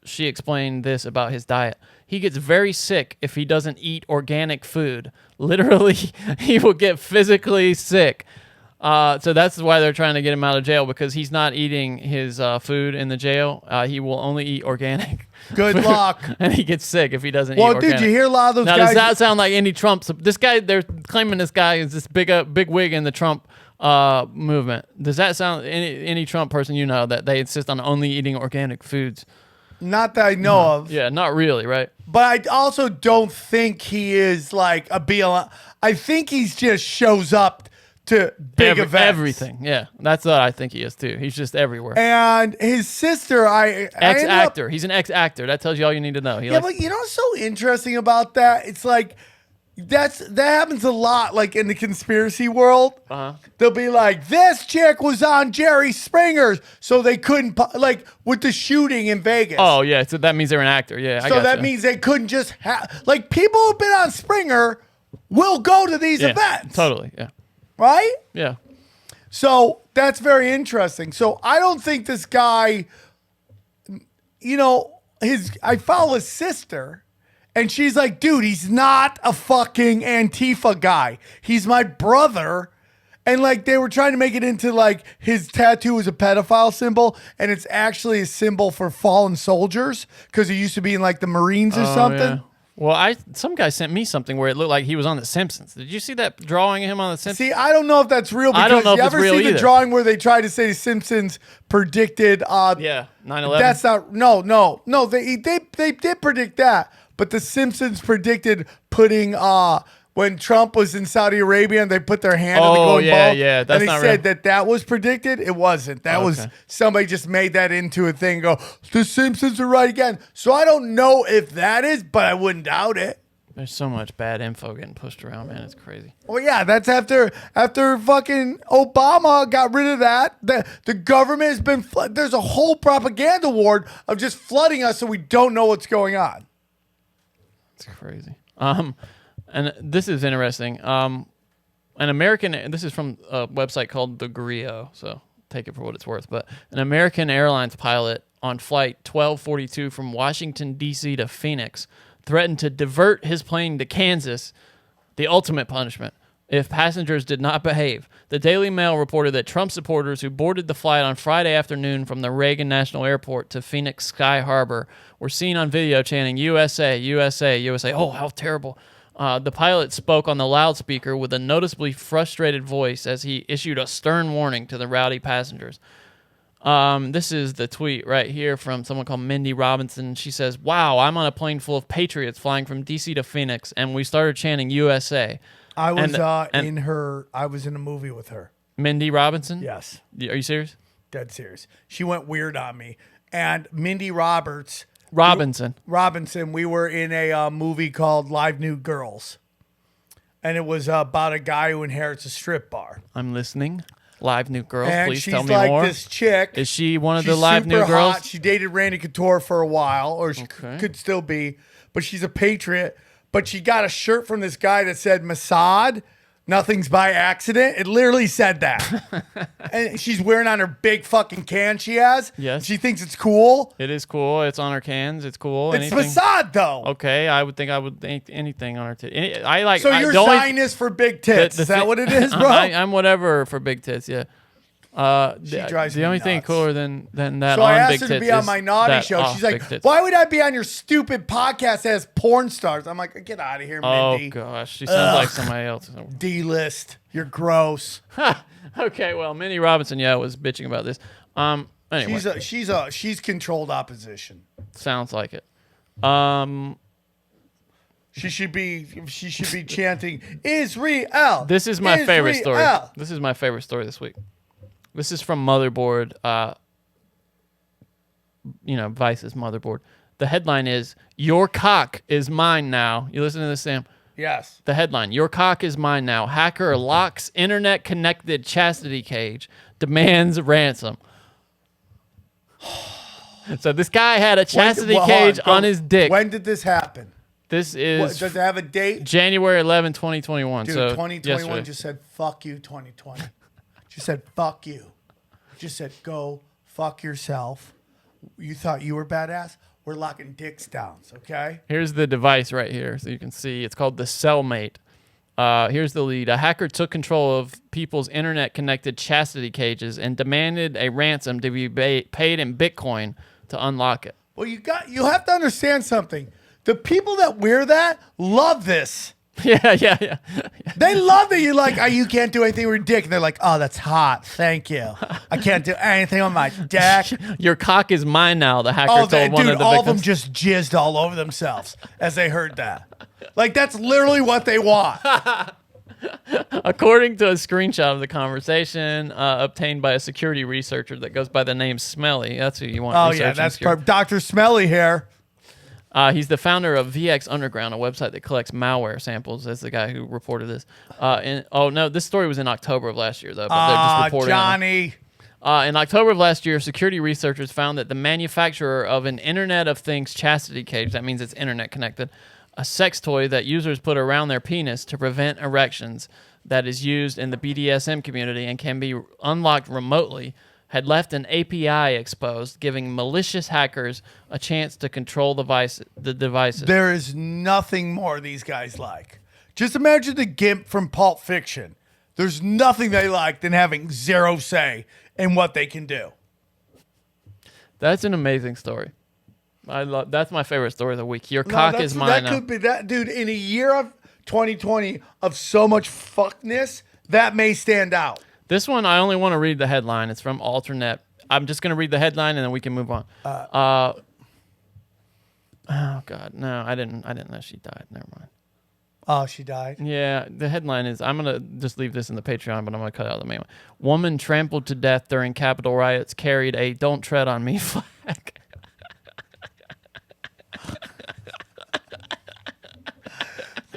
she explained this about his diet. He gets very sick if he doesn't eat organic food. Literally, he will get physically sick. So that's why they're trying to get him out of jail, because he's not eating his food in the jail. He will only eat organic. Good luck. And he gets sick if he doesn't eat Well, organic. dude, you hear a lot of those Now, guys. does that sound like any Trump? This guy, they're claiming this guy is this big wig in the Trump movement. Does that sound any Trump person you know that they insist on only eating organic foods? Not that I know of. Yeah, not really, right? But I also don't think he is like a BLM. I think he's just shows up to big events. Everything. Yeah, that's what I think he is too. He's just everywhere. And his sister, Ex-actor. He's an ex-actor. That tells you all you need to know. But you know what's so interesting about that? It's like that happens a lot, like in the conspiracy world. They'll be like, this chick was on Jerry Springer's, so they couldn't, like with the shooting in Vegas. Oh yeah, so that means they're an actor. Yeah, so that means they couldn't just like people who've been on Springer will go to these events. Totally. Yeah. Right? Yeah. So that's very interesting. So I don't think this guy, I follow his sister. And she's like, dude, he's not a fucking Antifa guy. He's my brother. And like they were trying to make it into like his tattoo is a pedophile symbol. And it's actually a symbol for fallen soldiers because he used to be in like the Marines or something. Yeah. Well, some guy sent me something where it looked like he was on The Simpsons. Did you see that drawing of him on The Simpsons? See, I don't know if that's real. Because I don't know if you it's ever real see either. the drawing where they tried to say The Simpsons predicted 9/11. That's not no. They did predict that, but The Simpsons predicted putting when Trump was in Saudi Arabia and they put their hand on the golden ball. Yeah, that's and they not said real. that was predicted. It wasn't. That was somebody just made that into a thing. And go, The Simpsons are right again. So I don't know if that is, but I wouldn't doubt it. There's so much bad info getting pushed around, man. It's crazy. Well, yeah, that's after fucking Obama got rid of that. The government has been there's a whole propaganda war of just flooding us so we don't know what's going on. It's crazy. And this is interesting. This is from a website called The Grio, so take it for what it's worth. But an American Airlines pilot on flight 1242 from Washington, D.C. to Phoenix threatened to divert his plane to Kansas, the ultimate punishment, if passengers did not behave. The Daily Mail reported that Trump supporters who boarded the flight on Friday afternoon from the Reagan National Airport to Phoenix Sky Harbor were seen on video chanting, USA, USA, USA. Oh, how terrible. The pilot spoke on the loudspeaker with a noticeably frustrated voice as he issued a stern warning to the rowdy passengers. This is the tweet right here from someone called Mindy Robinson. She says, wow, I'm on a plane full of patriots flying from D.C. to Phoenix, and we started chanting USA. I was I was in a movie with her. Mindy Robinson? Yes. Are you serious? Dead serious. She went weird on me. And Mindy Robinson, we were in a movie called Live New Girls. And it was about a guy who inherits a strip bar. I'm listening. Live New Girls, and please tell me she's like more. This chick. Is she one of the Live New super Girls? Hot. She dated Randy Couture for a while, or she could still be, but she's a patriot. But she got a shirt from this guy that said Mossad, nothing's by accident. It literally said that. And she's wearing on her big fucking can she has. Yes. She thinks it's cool. It is cool. It's on her cans. It's cool. It's Mossad, though. Okay, I would think I would think anything on her tits. So you're Zionist for big tits. Is that what it is, bro? I'm whatever for big tits, yeah. She drives the me only nuts. thing cooler than that So on I asked big her tits to be on is my naughty that show. off She's big like, tits. why would I be on your stupid podcast that has porn stars? I'm like, get out of here, Mindy. Oh, gosh. She sounds like somebody else. D-list. You're gross. Okay, well, Minnie Robinson, was bitching about this. Anyway. She's controlled opposition. Sounds like it. She should be chanting Israel. This is my favorite story. Israel. This is my favorite story this week. This is from Motherboard, Vice's Motherboard. The headline is, "Your cock is mine now." You listen to this, Sam? Yes. The headline, "Your cock is mine now. Hacker locks internet-connected chastity cage, demands ransom." So this guy had a chastity cage on his dick. When did this happen? This is does it have a date? January 11, 2021. Dude, so 2021 yesterday. just said, fuck you, 2020. Just said, fuck you. Just said, go fuck yourself. You thought you were badass? We're locking dicks down, okay? Here's the device right here, so you can see. It's called the Cellmate. Here's the lead. A hacker took control of people's internet-connected chastity cages and demanded a ransom to be paid in Bitcoin to unlock it. Well, you have to understand something. The people that wear that love this. Yeah. They love that you're like, oh, you can't do anything with your dick. And they're like, oh, that's hot. Thank you. I can't do anything on my dick. Your cock is mine now, the hacker Oh, told one dude, of the all of them victims. just jizzed all over themselves as they heard that. Like, that's literally what they want. According to a screenshot of the conversation obtained by a security researcher that goes by the name Smelly. That's who you want. Oh, yeah, that's Dr. Smelly here. He's the founder of VX Underground, a website that collects malware samples. That's the guy who reported this. This story was in October of last year, though. But they're just reporting Johnny. In October of last year, security researchers found that the manufacturer of an Internet of Things chastity cage, that means it's internet connected, a sex toy that users put around their penis to prevent erections that is used in the BDSM community and can be unlocked remotely, had left an API exposed, giving malicious hackers a chance to control the devices. There is nothing more these guys like. Just imagine the gimp from Pulp Fiction. There's nothing they like than having zero say in what they can do. That's an amazing story. That's my favorite story of the week. Your cock is mine That now. could be that, dude. In a year of 2020 of so much fuckness, that may stand out. This one, I only want to read the headline. It's from Alternet. I'm just going to read the headline and then we can move on. Oh God, no, I didn't know she died. Never mind. Oh, she died. Yeah, the headline is, I'm going to just leave this in the Patreon, but I'm going to cut out the main one. Woman trampled to death during Capitol riots carried a "Don't Tread on Me" flag.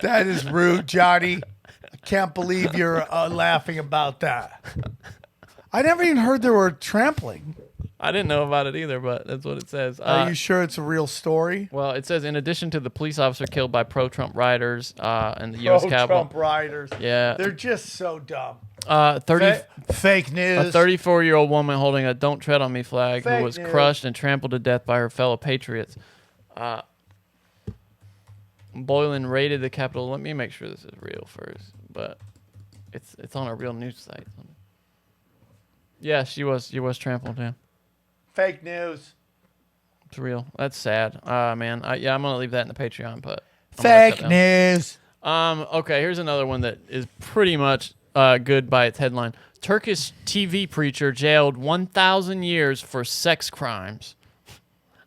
That is rude, Johnny. I can't believe you're laughing about that. I never even heard there were trampling. I didn't know about it either, but that's what it says. Are you sure it's a real story? Well, it says, in addition to the police officer killed by pro-Trump rioters in the U.S. Capitol. Trump rioters. Yeah. They're just so dumb. 30 Fake news. A 34-year-old woman holding a "Don't Tread on Me" flag Fake who was news. crushed and trampled to death by her fellow patriots. Boylan raided the Capitol. Let me make sure this is real first, but it's on a real news site. Yeah, she was trampled. Yeah, Fake news. it's real. That's sad. Man. I'm gonna leave that in the Patreon, but Fake news. Okay, here's another one that is pretty much good by its headline. Turkish TV preacher jailed 1,000 years for sex crimes.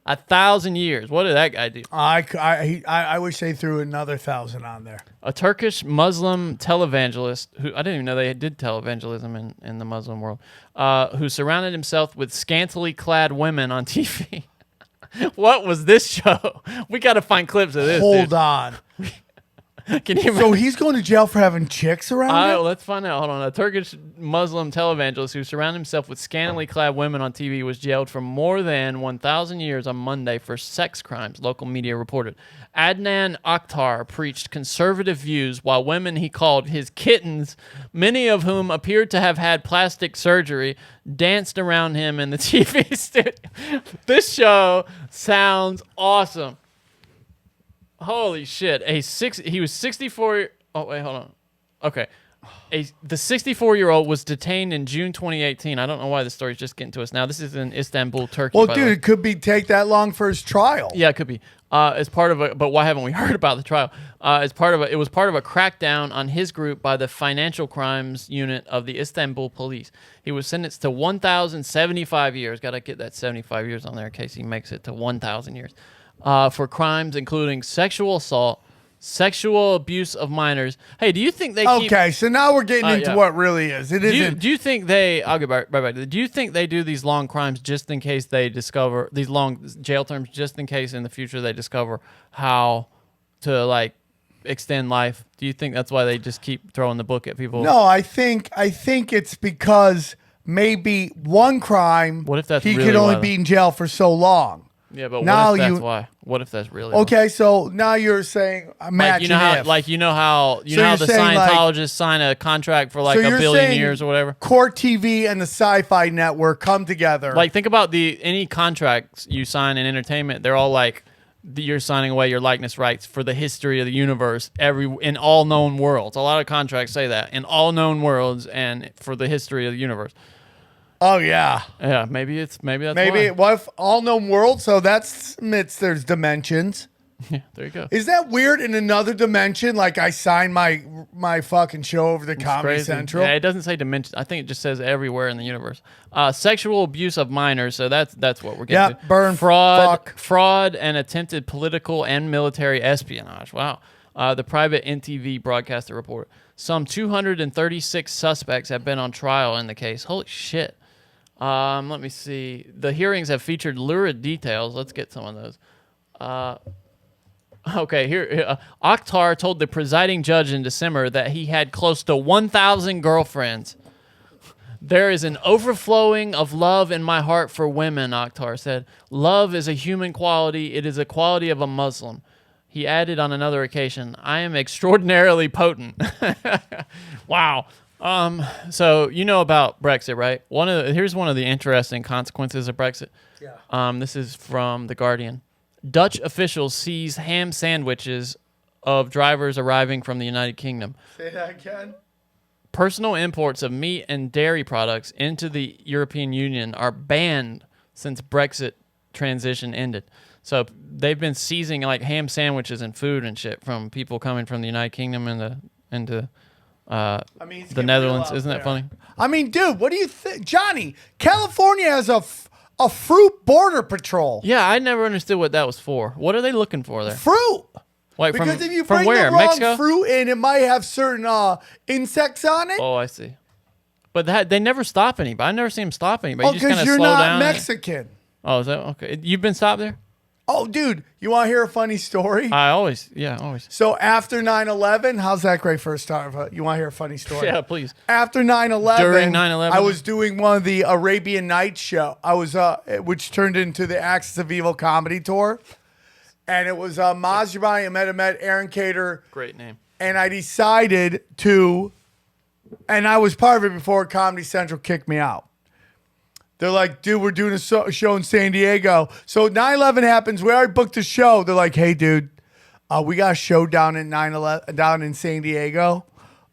1,000 years. What did that guy do? I wish they threw another 1,000 on there. A Turkish Muslim televangelist, who I didn't even know they did televangelism in the Muslim world, who surrounded himself with scantily clad women on TV. What was this show? We got to find clips of this. Hold dude. on. Can you So he's going to jail for having chicks around him? Let's find out. Hold on. A Turkish Muslim televangelist who surrounded himself with scantily clad women on TV was jailed for more than 1,000 years on Monday for sex crimes, local media reported. Adnan Akhtar preached conservative views while women he called his kittens, many of whom appeared to have had plastic surgery, danced around him in the TV studio. This show sounds awesome. Holy shit. He was 64. Oh, wait, hold on. Okay. The 64-year-old was detained in June 2018. I don't know why the story's just getting to us now. This is in Istanbul, Turkey. Well, by the dude, way. it could take that long for his trial. Yeah, it could be. As part of but why haven't we heard about the trial? It was part of a crackdown on his group by the Financial Crimes Unit of the Istanbul Police. He was sentenced to 1,075 years. Got to get that 75 years on there in case he makes it to 1,000 years. For crimes including sexual assault, sexual abuse of minors. Hey, do you think they keep... Okay, so now we're getting into yeah. what really is. It isn't... Do you think they... I'll get right back to it. Do you think they do these long crimes just in case they discover... These long jail terms just in case in the future they discover how to, like, extend life? Do you think that's why they just keep throwing the book at people? No, I think it's because maybe one crime What if that's he really could only why, be in jail for so long. Yeah, but Now what if that's you- why? What if that's really why? Okay, so now you're saying Like imagine you know how, if. like you know how So the you're saying, like- Scientologists sign a contract for like So a you're billion saying years or whatever. Court TV and the Sci-Fi Network come together. Like think about any contracts you sign in entertainment. They're all like you're signing away your likeness rights for the history of the universe in all known worlds. A lot of contracts say that in all known worlds and for the history of the universe. oh yeah, Yeah, maybe that's maybe why. what if all known world? So that's admits there's dimensions. Yeah, there you go. Is that weird in another dimension? Like I signed my fucking show over to Comedy Crazy. Central. Yeah, it doesn't say dimension. I think it just says everywhere in the universe. Sexual abuse of minors. So that's what we're getting to. Burn, fraud, and attempted political and military espionage. Wow. The private NTV broadcaster report. Some 236 suspects have been on trial in the case. Holy shit. Let me see. The hearings have featured lurid details. Let's get some of those. Okay, here. Akhtar told the presiding judge in December that he had close to 1,000 girlfriends. There is an overflowing of love in my heart for women, Akhtar said. Love is a human quality. It is a quality of a Muslim. He added on another occasion, I am extraordinarily potent. Wow. So you know about Brexit, right? Here's one of the interesting consequences of Brexit. Yeah. This is from The Guardian. Dutch officials seize ham sandwiches of drivers arriving from the United Kingdom. Say that again. Personal imports of meat and dairy products into the European Union are banned since Brexit transition ended. So they've been seizing like ham sandwiches and food and shit from people coming from the United Kingdom into the Netherlands. Isn't that funny? I mean, dude, what do you think? Johnny, California has a fruit border patrol. Yeah, I never understood what that was for. What are they looking for there? Fruit. Like because if you from bring where? the wrong Mexico? fruit in, it might have certain insects on it. Oh, I see. But they never stop anybody. I never see them stop anybody. Oh, You just kind because of you're slow not down. Mexican. Oh, is that okay? You've been stopped there? Oh, dude, you want to hear a funny story? Always. So after 9/11, how's that great for a start? You want to hear a funny story? Yeah, please. After 9/11, During 9/11? I was doing one of the Arabian Nights show. I was, which turned into the Axis of Evil comedy tour, and it was Masjabani, Ahmed, Aaron Cater. Great name. And I decided to, and I was part of it before Comedy Central kicked me out. They're like, dude, we're doing a show in San Diego. So 9/11 happens. We already booked a show. They're like, hey, dude, we got a show down in down in San Diego.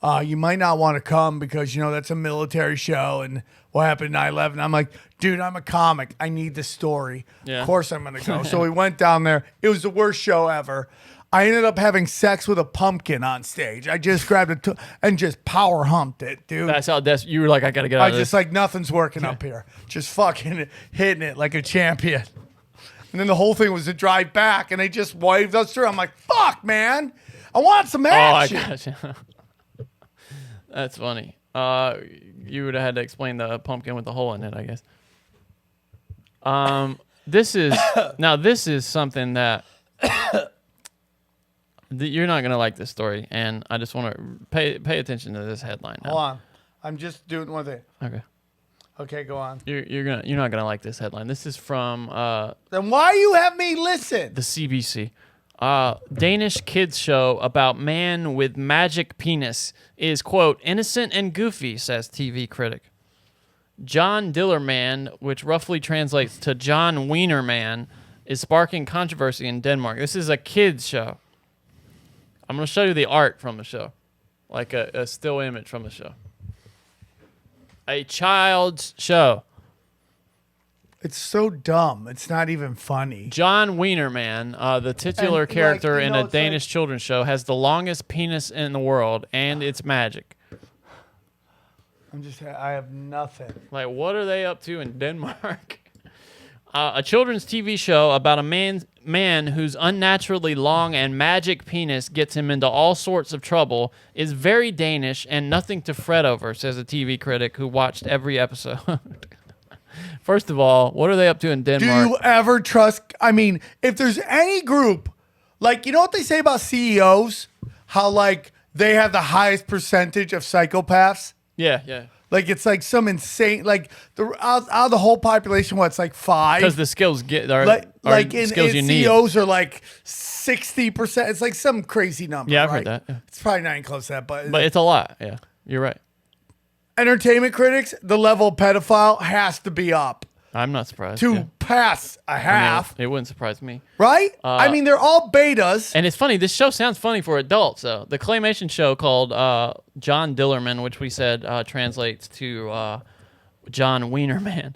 You might not want to come because, that's a military show and what happened 9/11. I'm like, dude, I'm a comic. I need the story. Yeah. Of course I'm going to go. So we went down there. It was the worst show ever. I ended up having sex with a pumpkin on stage. I just grabbed it and just power humped it, dude. That's how you were like, I got to get out of I this. just like, nothing's working up here. Just fucking hitting it like a champion. And then the whole thing was to drive back, and they just waved us through. I'm like, fuck, man. I want some action. Oh, I gotcha. That's funny. You would have had to explain the pumpkin with the hole in it, I guess. This is something that you're not gonna like this story, and I just want to pay attention to this headline now. Hold on, I'm just doing one thing. Okay, go on. You're not gonna like this headline. This is from Then why you have me listen? the CBC. Danish kids show about man with magic penis is, quote, innocent and goofy, says TV critic. John Dillerman, which roughly translates to John Wienerman, is sparking controversy in Denmark. This is a kids show. I'm going to show you the art from the show, like a still image from the show. A child's show. It's so dumb. It's not even funny. John Wienerman, the titular character in a Danish children's show, has the longest penis in the world, and it's magic. I have nothing. Like, what are they up to in Denmark? A children's TV show about a man whose unnaturally long and magic penis gets him into all sorts of trouble is very Danish and nothing to fret over, says a TV critic who watched every episode. First of all, what are they up to in Denmark? Do you ever trust? I mean, if there's any group, like, you know what they say about CEOs? How, like, they have the highest percentage of psychopaths? Yeah. Like, it's like some insane, like, out of the whole population, it's like 5? Because the skills are in skills you need. CEOs are like 60%. It's like some crazy number. Yeah, I've right? heard that. Yeah. It's probably not even close to that, but it's a lot. Yeah, you're right. Entertainment critics, the level of pedophile has to be up I'm not surprised. to pass a half, it wouldn't surprise me. right? I mean, they're all betas. And it's funny. This show sounds funny for adults, though. The claymation show called John Dillerman, which we said translates to John Wienerman,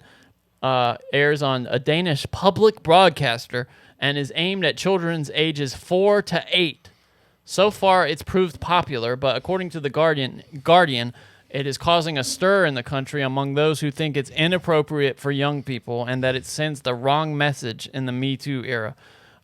airs on a Danish public broadcaster and is aimed at children's ages 4 to 8. So far, it's proved popular, but according to the Guardian, it is causing a stir in the country among those who think it's inappropriate for young people and that it sends the wrong message in the Me Too era.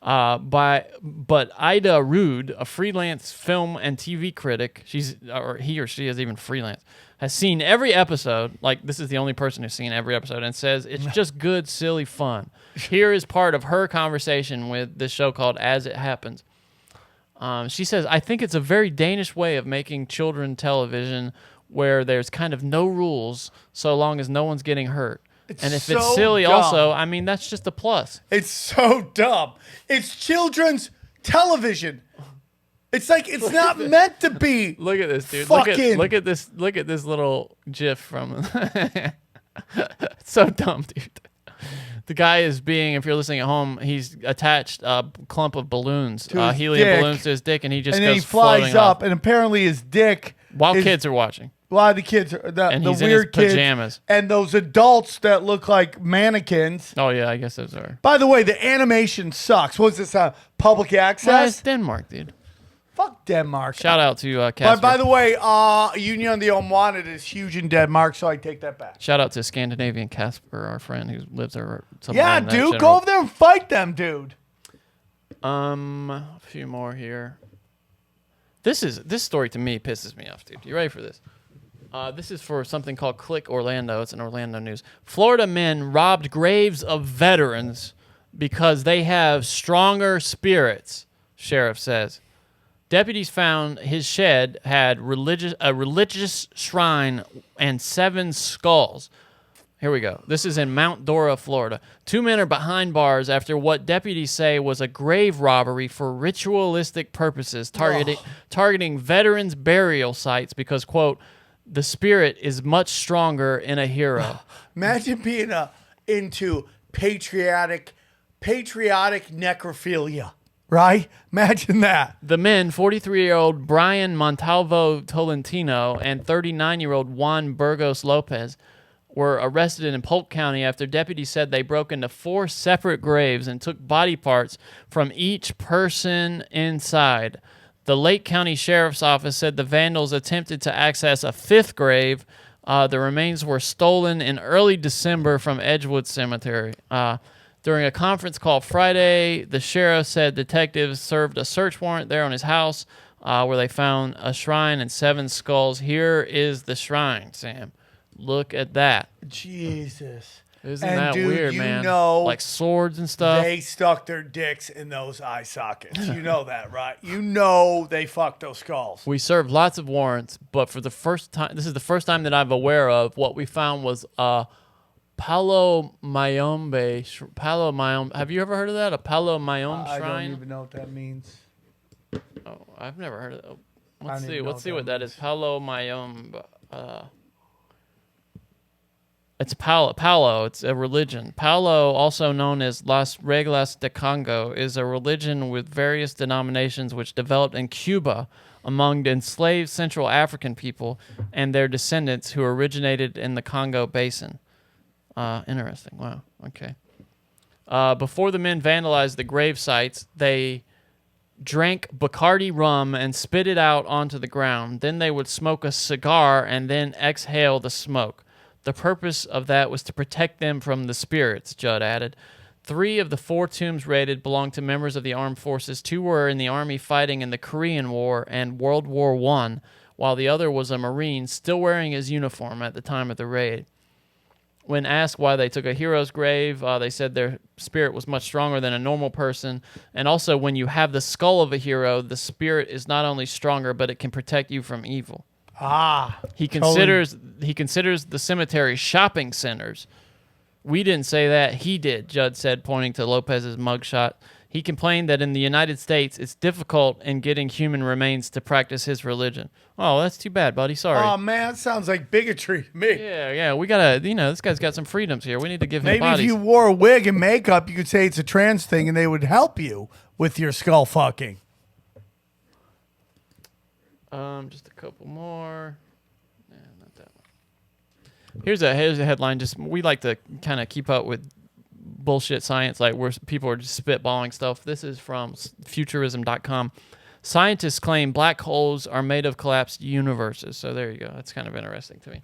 But Ida Rude, a freelance film and TV critic, he or she is even freelance, has seen every episode. Like, this is the only person who's seen every episode, and says it's just good, silly fun. Here is part of her conversation with this show called As It Happens. She says, I think it's a very Danish way of making children television where there's kind of no rules so long as no one's getting hurt. And if it's silly dumb. also, I mean, that's just a plus. It's so dumb. It's children's television. It's like it's not meant to be. Look at this, dude. Fucking. Look at this little GIF from. It's so dumb, dude. The guy is being, if you're listening at home, he's attached a clump of balloons, his helium dick. balloons to his dick, and he just And goes then he flies floating up, off and apparently his dick. while is, kids are watching. A lot of the kids, the And he's in weird his kids, pajamas. and those adults that look like mannequins. Oh yeah, I guess those are. By the way, the animation sucks. What's this? Public Well, access? it's Denmark, dude. Fuck Denmark. Shout out to But Casper. by the way, Union of the Unwanted is huge in Denmark, so I take that back. Shout out to Scandinavian Casper, our friend who lives there. Yeah, dude, go over there and fight them, dude. A few more here. This story to me pisses me off, dude. You ready for this? This is for something called Click Orlando. It's in Orlando news. Florida men robbed graves of veterans because they have stronger spirits, sheriff says. Deputies found his shed had a religious shrine and 7 skulls. Here we go. This is in Mount Dora, Florida. 2 men are behind bars after what deputies say was a grave robbery for ritualistic purposes, targeting veterans' burial sites because, quote, the spirit is much stronger in a hero. Imagine being into patriotic necrophilia, right? Imagine that. The men, 43-year-old Brian Montalvo Tolentino and 39-year-old Juan Burgos Lopez, were arrested in Polk County after deputies said they broke into 4 separate graves and took body parts from each person inside. The Lake County Sheriff's Office said the vandals attempted to access a 5th grave. The remains were stolen in early December from Edgewood Cemetery. During a conference call Friday, the sheriff said detectives served a search warrant there on his house where they found a shrine and 7 skulls. Here is the shrine, Sam. Look at that. Jesus. Isn't And that dude, weird, you man? know like swords and stuff. They stuck their dicks in those eye sockets. You know that, right? You know they fucked those skulls. We served lots of warrants, but for the first time, this is the first time that I'm aware of, what we found was Palo Mayombe. Have you ever heard of that? A Palo Mayombe I shrine? don't even know what that means. Oh, I've never heard of that. I Let's don't see. even know Let's see what what that that is. Palo Mayombe. It's Palo. It's a religion. Palo, also known as Las Reglas de Congo, is a religion with various denominations which developed in Cuba among enslaved Central African people and their descendants who originated in the Congo Basin. Interesting. Wow. Okay. Before the men vandalized the grave sites, they drank Bacardi rum and spit it out onto the ground. Then they would smoke a cigar and then exhale the smoke. The purpose of that was to protect them from the spirits, Judd added. 3 of the 4 tombs raided belonged to members of the armed forces. 2 were in the army fighting in the Korean War and World War I, while the other was a Marine still wearing his uniform at the time of the raid. When asked why they took a hero's grave, they said their spirit was much stronger than a normal person. And also, when you have the skull of a hero, the spirit is not only stronger, but it can protect you from evil. He considers the cemetery shopping centers. We didn't say that. He did, Judd said, pointing to Lopez's mugshot. He complained that in the United States, it's difficult in getting human remains to practice his religion. Oh, that's too bad, buddy. Sorry. Oh, man, that sounds like bigotry to me. Yeah. We gotta, this guy's got some freedoms here. We need to give him Maybe bodies. if you wore a wig and makeup, you could say it's a trans thing and they would help you with your skull fucking. Just a couple more. Yeah, not that one. Here's a headline. We like to kind of keep up with bullshit science, like where people are just spitballing stuff. This is from futurism.com. Scientists claim black holes are made of collapsed universes. So there you go. That's kind of interesting to me.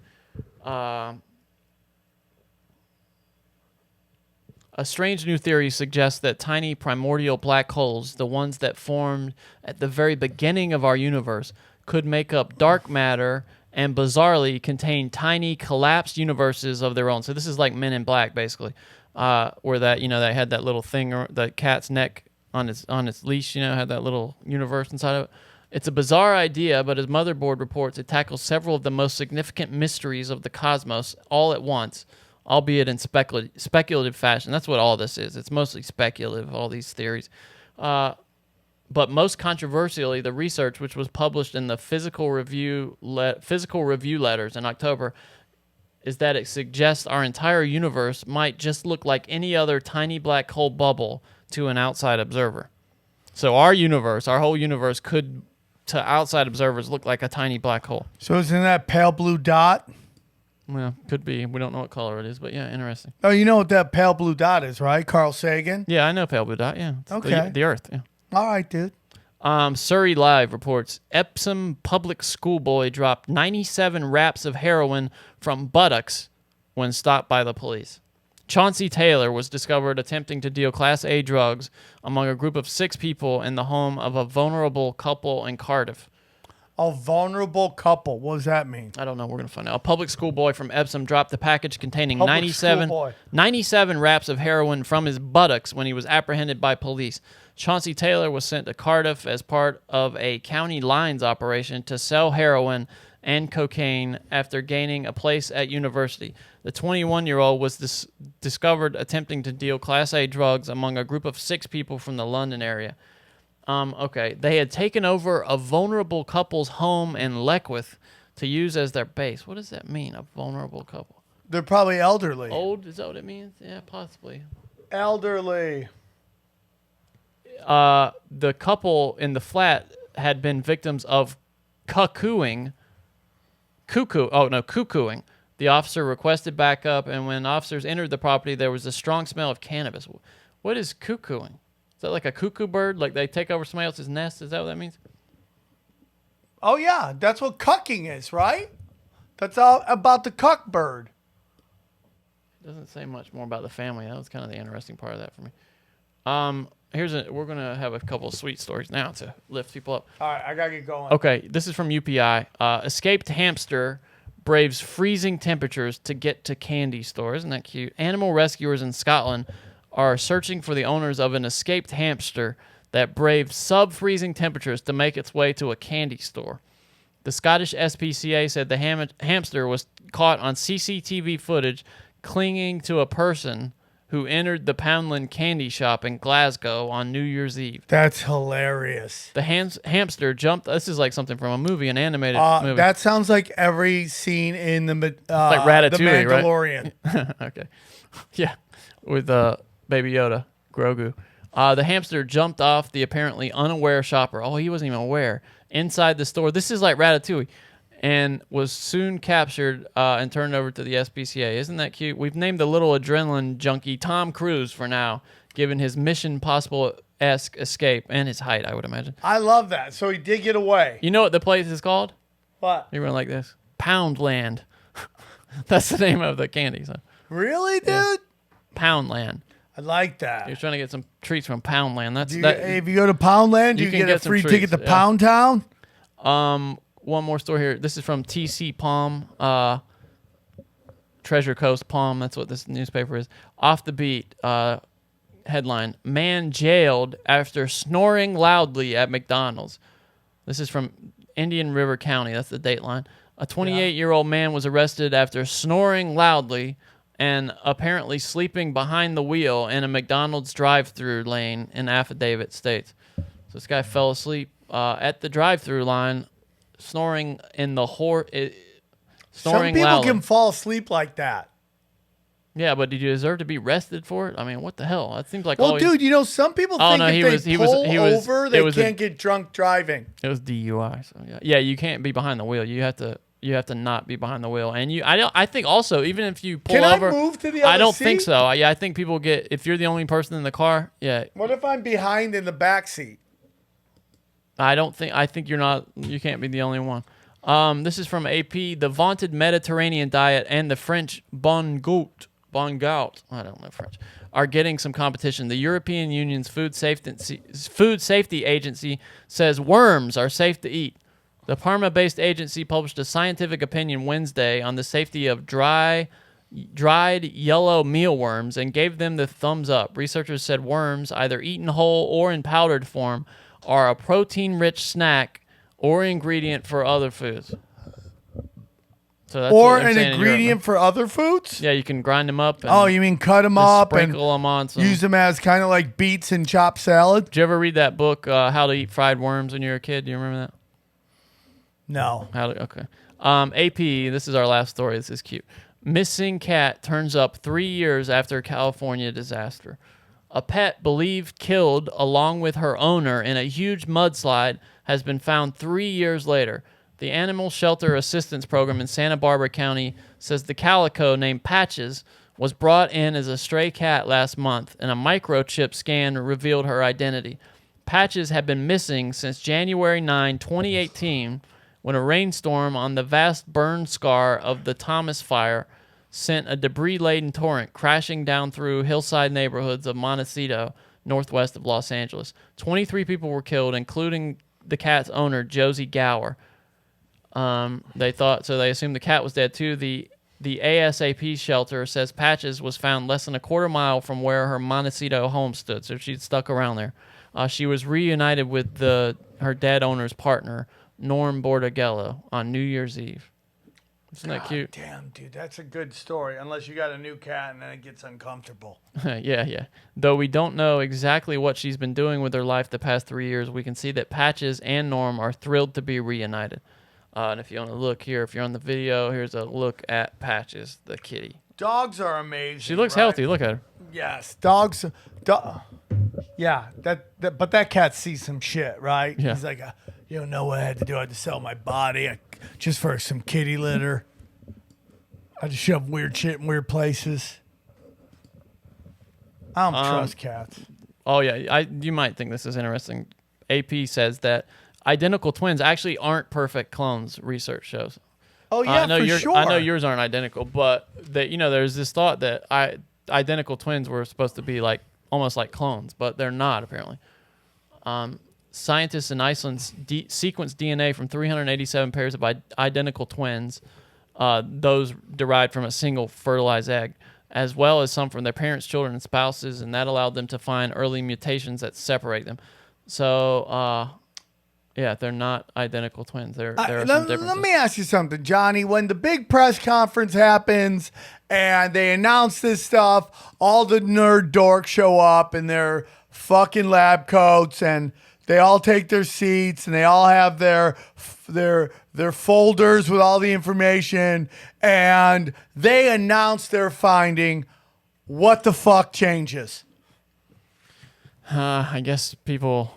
A strange new theory suggests that tiny primordial black holes, the ones that formed at the very beginning of our universe, could make up dark matter and bizarrely contain tiny collapsed universes of their own. So this is like Men in Black, basically, where that they had that little thing, the cat's neck on its leash, had that little universe inside of it. It's a bizarre idea, but as Motherboard reports, it tackles several of the most significant mysteries of the cosmos all at once, albeit in speculative fashion. That's what all this is. It's mostly speculative, all these theories. But most controversially, the research, which was published in the Physical Review Letters in October, is that it suggests our entire universe might just look like any other tiny black hole bubble to an outside observer. So our whole universe could, to outside observers, look like a tiny black hole. So isn't that pale blue dot? Well, could be. We don't know what color it is, but yeah, interesting. Oh, you know what that pale blue dot is, right? Carl Sagan? Yeah, I know pale blue dot, yeah. It's Okay. the Earth, yeah. All right, dude. Surrey Live reports Epsom public school boy dropped 97 wraps of heroin from buttocks when stopped by the police. Chauncey Taylor was discovered attempting to deal Class A drugs among a group of 6 people in the home of a vulnerable couple in Cardiff. A vulnerable couple. What does that mean? I don't know. We're going to find out. A public school boy from Epsom dropped the package containing 97 wraps of heroin from his buttocks when he was apprehended by police. Chauncey Taylor was sent to Cardiff as part of a county lines operation to sell heroin and cocaine after gaining a place at university. The 21-year-old was discovered attempting to deal Class A drugs among a group of 6 people from the London area. Okay, they had taken over a vulnerable couple's home in Leckwith to use as their base. What does that mean, a vulnerable couple? They're probably elderly. Old, is that what it means? Yeah, possibly. Elderly. The couple in the flat had been victims of cuckooing. The officer requested backup, and when officers entered the property, there was a strong smell of cannabis. What is cuckooing? Is that like a cuckoo bird? Like they take over somebody else's nest? Is that what that means? Oh, yeah. That's what cucking is, right? That's all about the cuck bird. Doesn't say much more about the family. That was kind of the interesting part of that for me. We're going to have a couple of sweet stories now to lift people up. All right, I got to get going. Okay, this is from UPI. Escaped hamster braves freezing temperatures to get to candy store. Isn't that cute? Animal rescuers in Scotland are searching for the owners of an escaped hamster that braved sub-freezing temperatures to make its way to a candy store. The Scottish SPCA said the hamster was caught on CCTV footage clinging to a person who entered the Poundland candy shop in Glasgow on New Year's Eve. That's hilarious. The hamster jumped. This is like something from a movie, an animated movie. That sounds like every scene in the like Ratatouille, the Mandalorian. Right? Okay. Yeah, with Baby Yoda, Grogu. The hamster jumped off the apparently unaware shopper. Oh, he wasn't even aware. Inside the store. This is like Ratatouille. And was soon captured and turned over to the SPCA. Isn't that cute? We've named the little adrenaline junkie Tom Cruise for now, given his Mission Impossible-esque escape and his height, I would imagine. I love that. So he did get away. You know what the place is called? What? You run like this. Poundland. That's the name of the candy. So. Really, dude? Yeah. Poundland. I like that. You're trying to get some treats from Poundland. If you go to Poundland, you get a free ticket to Pound Town? One more story here. This is from TC Palm, Treasure Coast Palm. That's what this newspaper is. Off the beat. Headline: Man jailed after snoring loudly at McDonald's. This is from Indian River County. That's the Dateline. A 28-year-old man was arrested after snoring loudly and apparently sleeping behind the wheel in a McDonald's drive-thru lane, an affidavit states. So this guy fell asleep at the drive-thru line, snoring in the snoring Some people loudly. can fall asleep like that. Yeah, but did you deserve to be arrested for it? I mean, what the hell? That seems like Well, dude, some people think if they pull over, they can't get drunk driving. It was DUI. So yeah, you can't be behind the wheel. You have to You have to not be behind the wheel, and I think also even if you pull Can over, I move to the other I don't seat? think so. Yeah, I think people get if you're the only person in the car. Yeah, What if I'm behind in the back seat? I think you're not. You can't be the only one. This is from AP. The vaunted Mediterranean diet and the French bon gout, I don't know French, are getting some competition. The European Union's food safety agency says worms are safe to eat. The Parma-based agency published a scientific opinion Wednesday on the safety of dried yellow mealworms and gave them the thumbs up. Researchers said worms, either eaten whole or in powdered form, are a protein-rich snack or ingredient for other foods. So that's Or what they're an saying in ingredient Europe. for other foods? Yeah, you can grind them up. And Oh, you mean cut them just up and sprinkle them on some. use them as kind of like beets and chopped salad? Did you ever read that book, How to Eat Fried Worms, when you were a kid? Do you remember that? No. Okay. AP, this is our last story. This is cute. Missing cat turns up 3 years after California disaster. A pet believed killed along with her owner in a huge mudslide has been found 3 years later. The Animal Shelter Assistance Program in Santa Barbara County says the calico named Patches was brought in as a stray cat last month, and a microchip scan revealed her identity. Patches had been missing since January 9, 2018, when a rainstorm on the vast burn scar of the Thomas Fire sent a debris-laden torrent crashing down through hillside neighborhoods of Montecito, northwest of Los Angeles. 23 people were killed, including the cat's owner, Josie Gower. They assumed the cat was dead too. The ASAP shelter says Patches was found less than a quarter mile from where her Montecito home stood, so she'd stuck around there. She was reunited with her dead owner's partner, Norm Bordagello, on New Year's Eve. Isn't that cute? Damn, dude, that's a good story. Unless you got a new cat and then it gets uncomfortable. Yeah. Though we don't know exactly what she's been doing with her life the past 3 years, we can see that Patches and Norm are thrilled to be reunited. And if you want to look here, if you're on the video, here's a look at Patches, the kitty. Dogs are amazing. She looks right? healthy. Look at her. Yes, yeah, but that cat sees some shit, right? Yeah. He's like, you don't know what I had to do. I had to sell my body just for some kitty litter. I just shove weird shit in weird places. I don't trust cats. Oh, yeah. You might think this is interesting. AP says that identical twins actually aren't perfect clones, research shows. Oh, yeah, for sure. I know yours aren't identical, but there's this thought that identical twins were supposed to be like almost like clones, but they're not, apparently. Scientists in Iceland sequenced DNA from 387 pairs of identical twins, those derived from a single fertilized egg, as well as some from their parents, children, and spouses, and that allowed them to find early mutations that separate them. So, yeah, they're not identical twins. There are some differences. Let me ask you something, Johnny. When the big press conference happens and they announce this stuff, all the nerd dorks show up in their fucking lab coats and they all take their seats and they all have their folders with all the information and they announce their finding. What the fuck changes? I guess people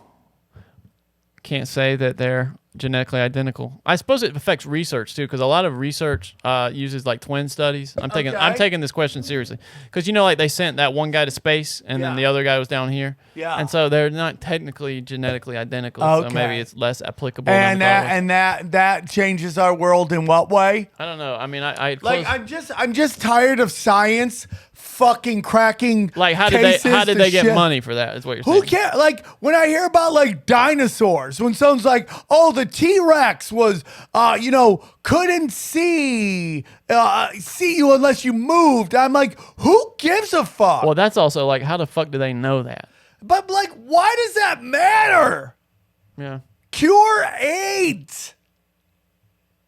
can't say that they're genetically identical. I suppose it affects research too, because a lot of research uses like twin studies. I'm taking this question seriously, because like they sent that one guy to space and then the other guy was down here. Yeah. And so they're not technically genetically identical. Okay. So maybe it's less applicable. And that changes our world in what way? I don't know. I mean, I'm just tired of science fucking cracking. Like how did they get money for that? Is what you're saying? Who cares? Like when I hear about like dinosaurs, when someone's like, "Oh, the T-Rex was, couldn't see you unless you moved," I'm like, who gives a fuck? Well, that's also like, how the fuck do they know that? But like, why does that matter? Yeah. Cure AIDS,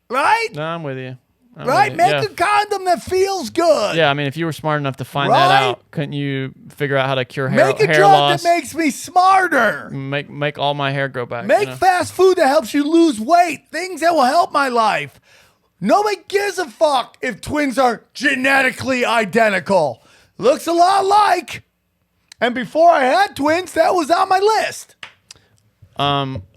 right? No, I'm with you. Right? Make a condom that feels good. Yeah, I mean, if you were smart enough to find that out, couldn't you figure out how to cure hair loss? Make a drug that makes me smarter. Make all my hair grow back. Make fast food that helps you lose weight. Things that will help my life. Nobody gives a fuck if twins are genetically identical. Looks a lot alike. And before I had twins, that was on my list.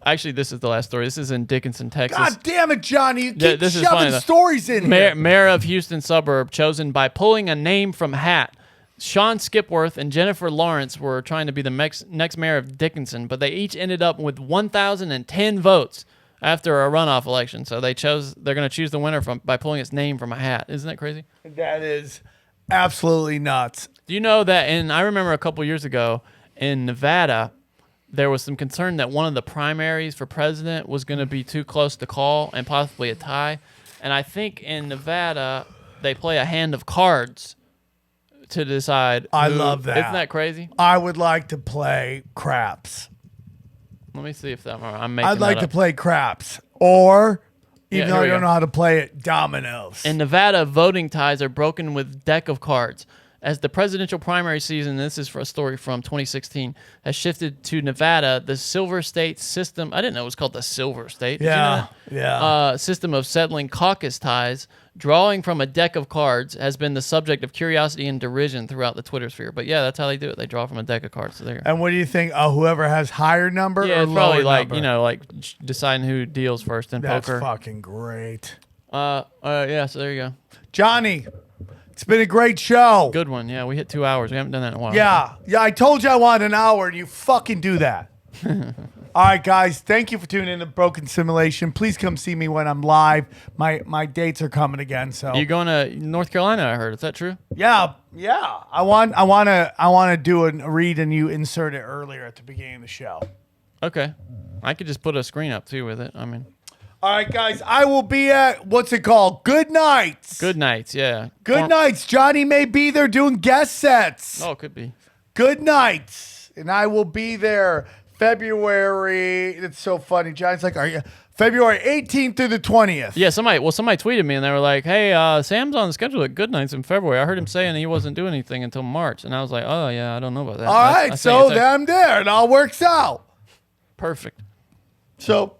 Actually, this is the last story. This is in Dickinson, Texas. God damn it, Johnny! You keep This is funny, shoving though. stories in here. Mayor of Houston suburb chosen by pulling a name from hat. Sean Skipworth and Jennifer Lawrence were trying to be the next mayor of Dickinson, but they each ended up with 1,010 votes after a runoff election. So they're going to choose the winner by pulling its name from a hat. Isn't that crazy? That is absolutely nuts. Do you know that? And I remember a couple years ago in Nevada, there was some concern that one of the primaries for president was going to be too close to call and possibly a tie. And I think in Nevada, they play a hand of cards to decide. I love that. Isn't that crazy? I would like to play craps. Let me see if I'm making I'd like that to up. play craps. Or, even Yeah, though here I we don't go. know how to play it, dominoes. In Nevada, voting ties are broken with deck of cards. As the presidential primary season, this is for a story from 2016, has shifted to Nevada, the Silver State system, I didn't know it was called the Silver State. Did you know that? System of settling caucus ties, drawing from a deck of cards, has been the subject of curiosity and derision throughout the Twitter sphere. But yeah, that's how they do it. They draw from a deck of cards. So there you go. And what do you think? Whoever has higher number Yeah, or it's probably lower like, number? like deciding who deals first in That's poker. fucking great. Yeah, so there you go. Johnny, it's been a great show. Good one. Yeah, we hit 2 hours. We haven't done that in a while. Yeah, I told you I wanted an hour, and you fucking do that. All right, guys, thank you for tuning in to Broken Simulation. Please come see me when I'm live. My dates are coming again. So You're going to North Carolina, I heard. Is that true? yeah. I want to do a read, and you insert it earlier at the beginning of the show. Okay. I could just put a screen up too with it. I mean, All right, guys, I will be at what's it called? Good Nights. good nights. Yeah. Good Nights. Johnny may be there doing guest sets. Oh, it could be. Good Nights, and I will be there February. It's so funny. Johnny's like, are you February 18th through the 20th? Yeah. Somebody tweeted me and they were like, "Hey, Sam's on the schedule at Good Nights in February. I heard him saying he wasn't doing anything until March." And I was like, "Oh yeah, I don't know about that." All right, so then I'm there. It all works out. Perfect. So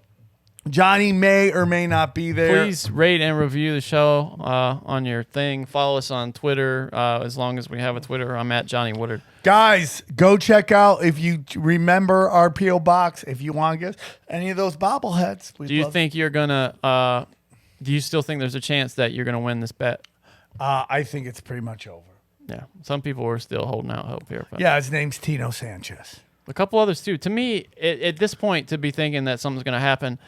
Johnny may or may not be there. Please rate and review the show on your thing. Follow us on Twitter as long as we have a Twitter. I'm at Johnny Woodard. Guys, go check out, if you remember our P.O. Box, if you want to get any of those bobbleheads. Do you think you're going to do you still think there's a chance that you're going to win this bet? I think it's pretty much over. Yeah. Some people are still holding out hope here. But Yeah, his name's Tino Sanchez. a couple others too. To me, at this point, to be thinking that something's going to happen,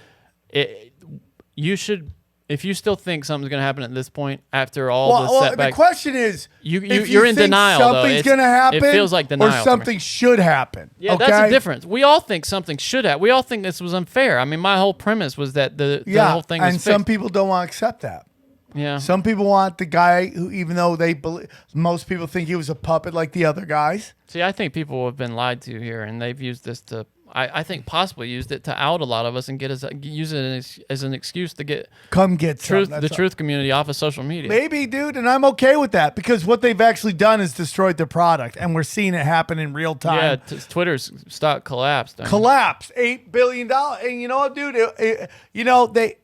you should, if you still think something's going to happen at this point after all the The setbacks. question is, if you're in think denial, though. something's It's- going to happen, it feels like denial or to me. something should happen. Yeah, okay? that's the difference. We all think something should happen. We all think this was unfair. I mean, my whole premise was that the whole thing was and some fixed. people don't want to accept that. Yeah. Some people want the guy who, even though they believe, most people think he was a puppet like the other guys. See, I think people have been lied to here, and they've used this to. I think possibly used it to out a lot of us and use it as an excuse to get Come get truth, some. the truth community off of social media. Maybe, dude, and I'm okay with that because what they've actually done is destroyed the product, and we're seeing it happen in real time. Yeah, Twitter's stock collapsed. I mean, Collapse, $8 billion, and you know what, dude?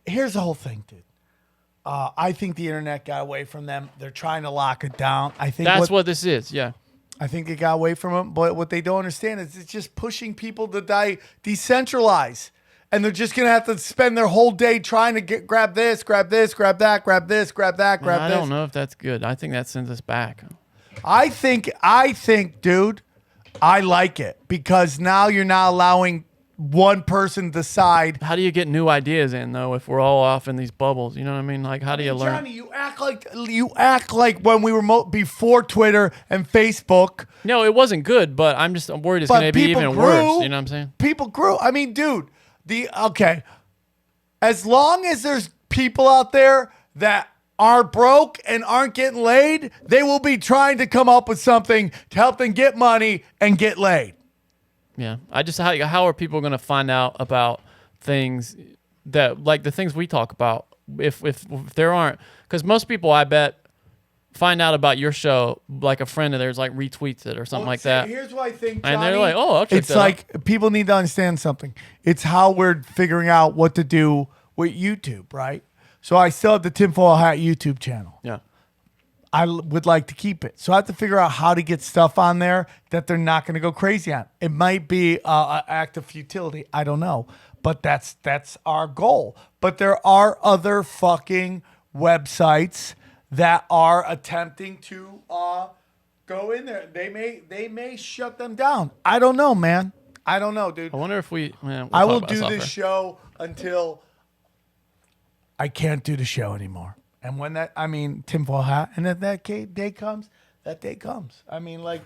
Here's the whole thing, dude. I think the internet got away from them. They're trying to lock it down. I think That's what this is. Yeah. I think it got away from them, but what they don't understand is it's just pushing people to decentralize. And they're just going to have to spend their whole day trying to grab this, grab this, grab that, grab this, grab that, grab I this. don't know if that's good. I think that sends us back. I think, dude, I like it because now you're not allowing one person to decide. How do you get new ideas in though if we're all off in these bubbles? You know what I mean? Like, how do you learn? Johnny, you act like when we were before Twitter and Facebook. No, it wasn't good, but I'm worried it's But going to be people even grew. worse. You know what I'm saying? People grew. I mean, dude, as long as there's people out there that are broke and aren't getting laid, they will be trying to come up with something to help them get money and get laid. Yeah. How are people going to find out about things that, like the things we talk about, if there aren't, because most people, I bet, find out about your show, like a friend of theirs like retweets it or something like that. Here's what I think, Johnny. And they're like, oh, I'll check it's that out. like people need to understand something. It's how we're figuring out what to do with YouTube, right? So I still have the Tinfoil Hat YouTube channel. Yeah. I would like to keep it. So I have to figure out how to get stuff on there that they're not going to go crazy on. It might be an act of futility. I don't know. But that's our goal. But there are other fucking websites that are attempting to go in there. They may shut them down. I don't know, man. I don't know, dude. I wonder if we'll I will talk about do software. this show until I can't do the show anymore. And when tinfoil hat, and then that day comes, that day comes. I mean, like,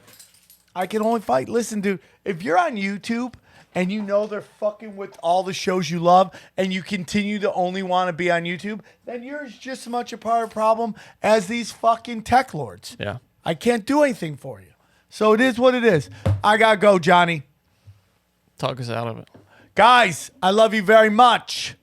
I can only fight. Listen, dude, if you're on YouTube and you know they're fucking with all the shows you love and you continue to only want to be on YouTube, then you're just as much a part of the problem as these fucking tech lords. Yeah. I can't do anything for you. So it is what it is. I got to go, Johnny. Talk us out of it. Guys, I love you very much.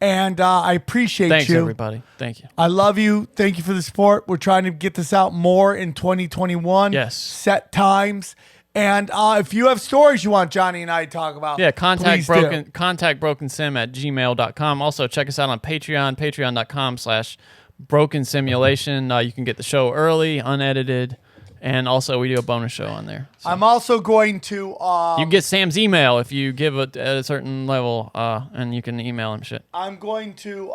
And I appreciate Thanks, you. everybody. Thank you. I love you. Thank you for the support. We're trying to get this out more in 2021. Yes. Set times. And if you have stories you want Johnny and I to talk about, Yeah, contact please do. brokensim@gmail.com. Also, check us out on Patreon, patreon.com/brokensimulation. You can get the show early, unedited, and also we do a bonus show on there. So I'm also going to... you can get Sam's email if you give it at a certain level, and you can email him shit. I'm going to...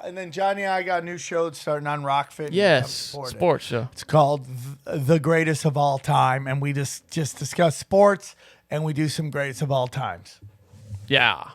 and then Johnny and I got a new show that's starting on Rockfit. Yes, sports show. It's called The Greatest of All Time, and we just discuss sports, and we do some greatest of all times. Yeah.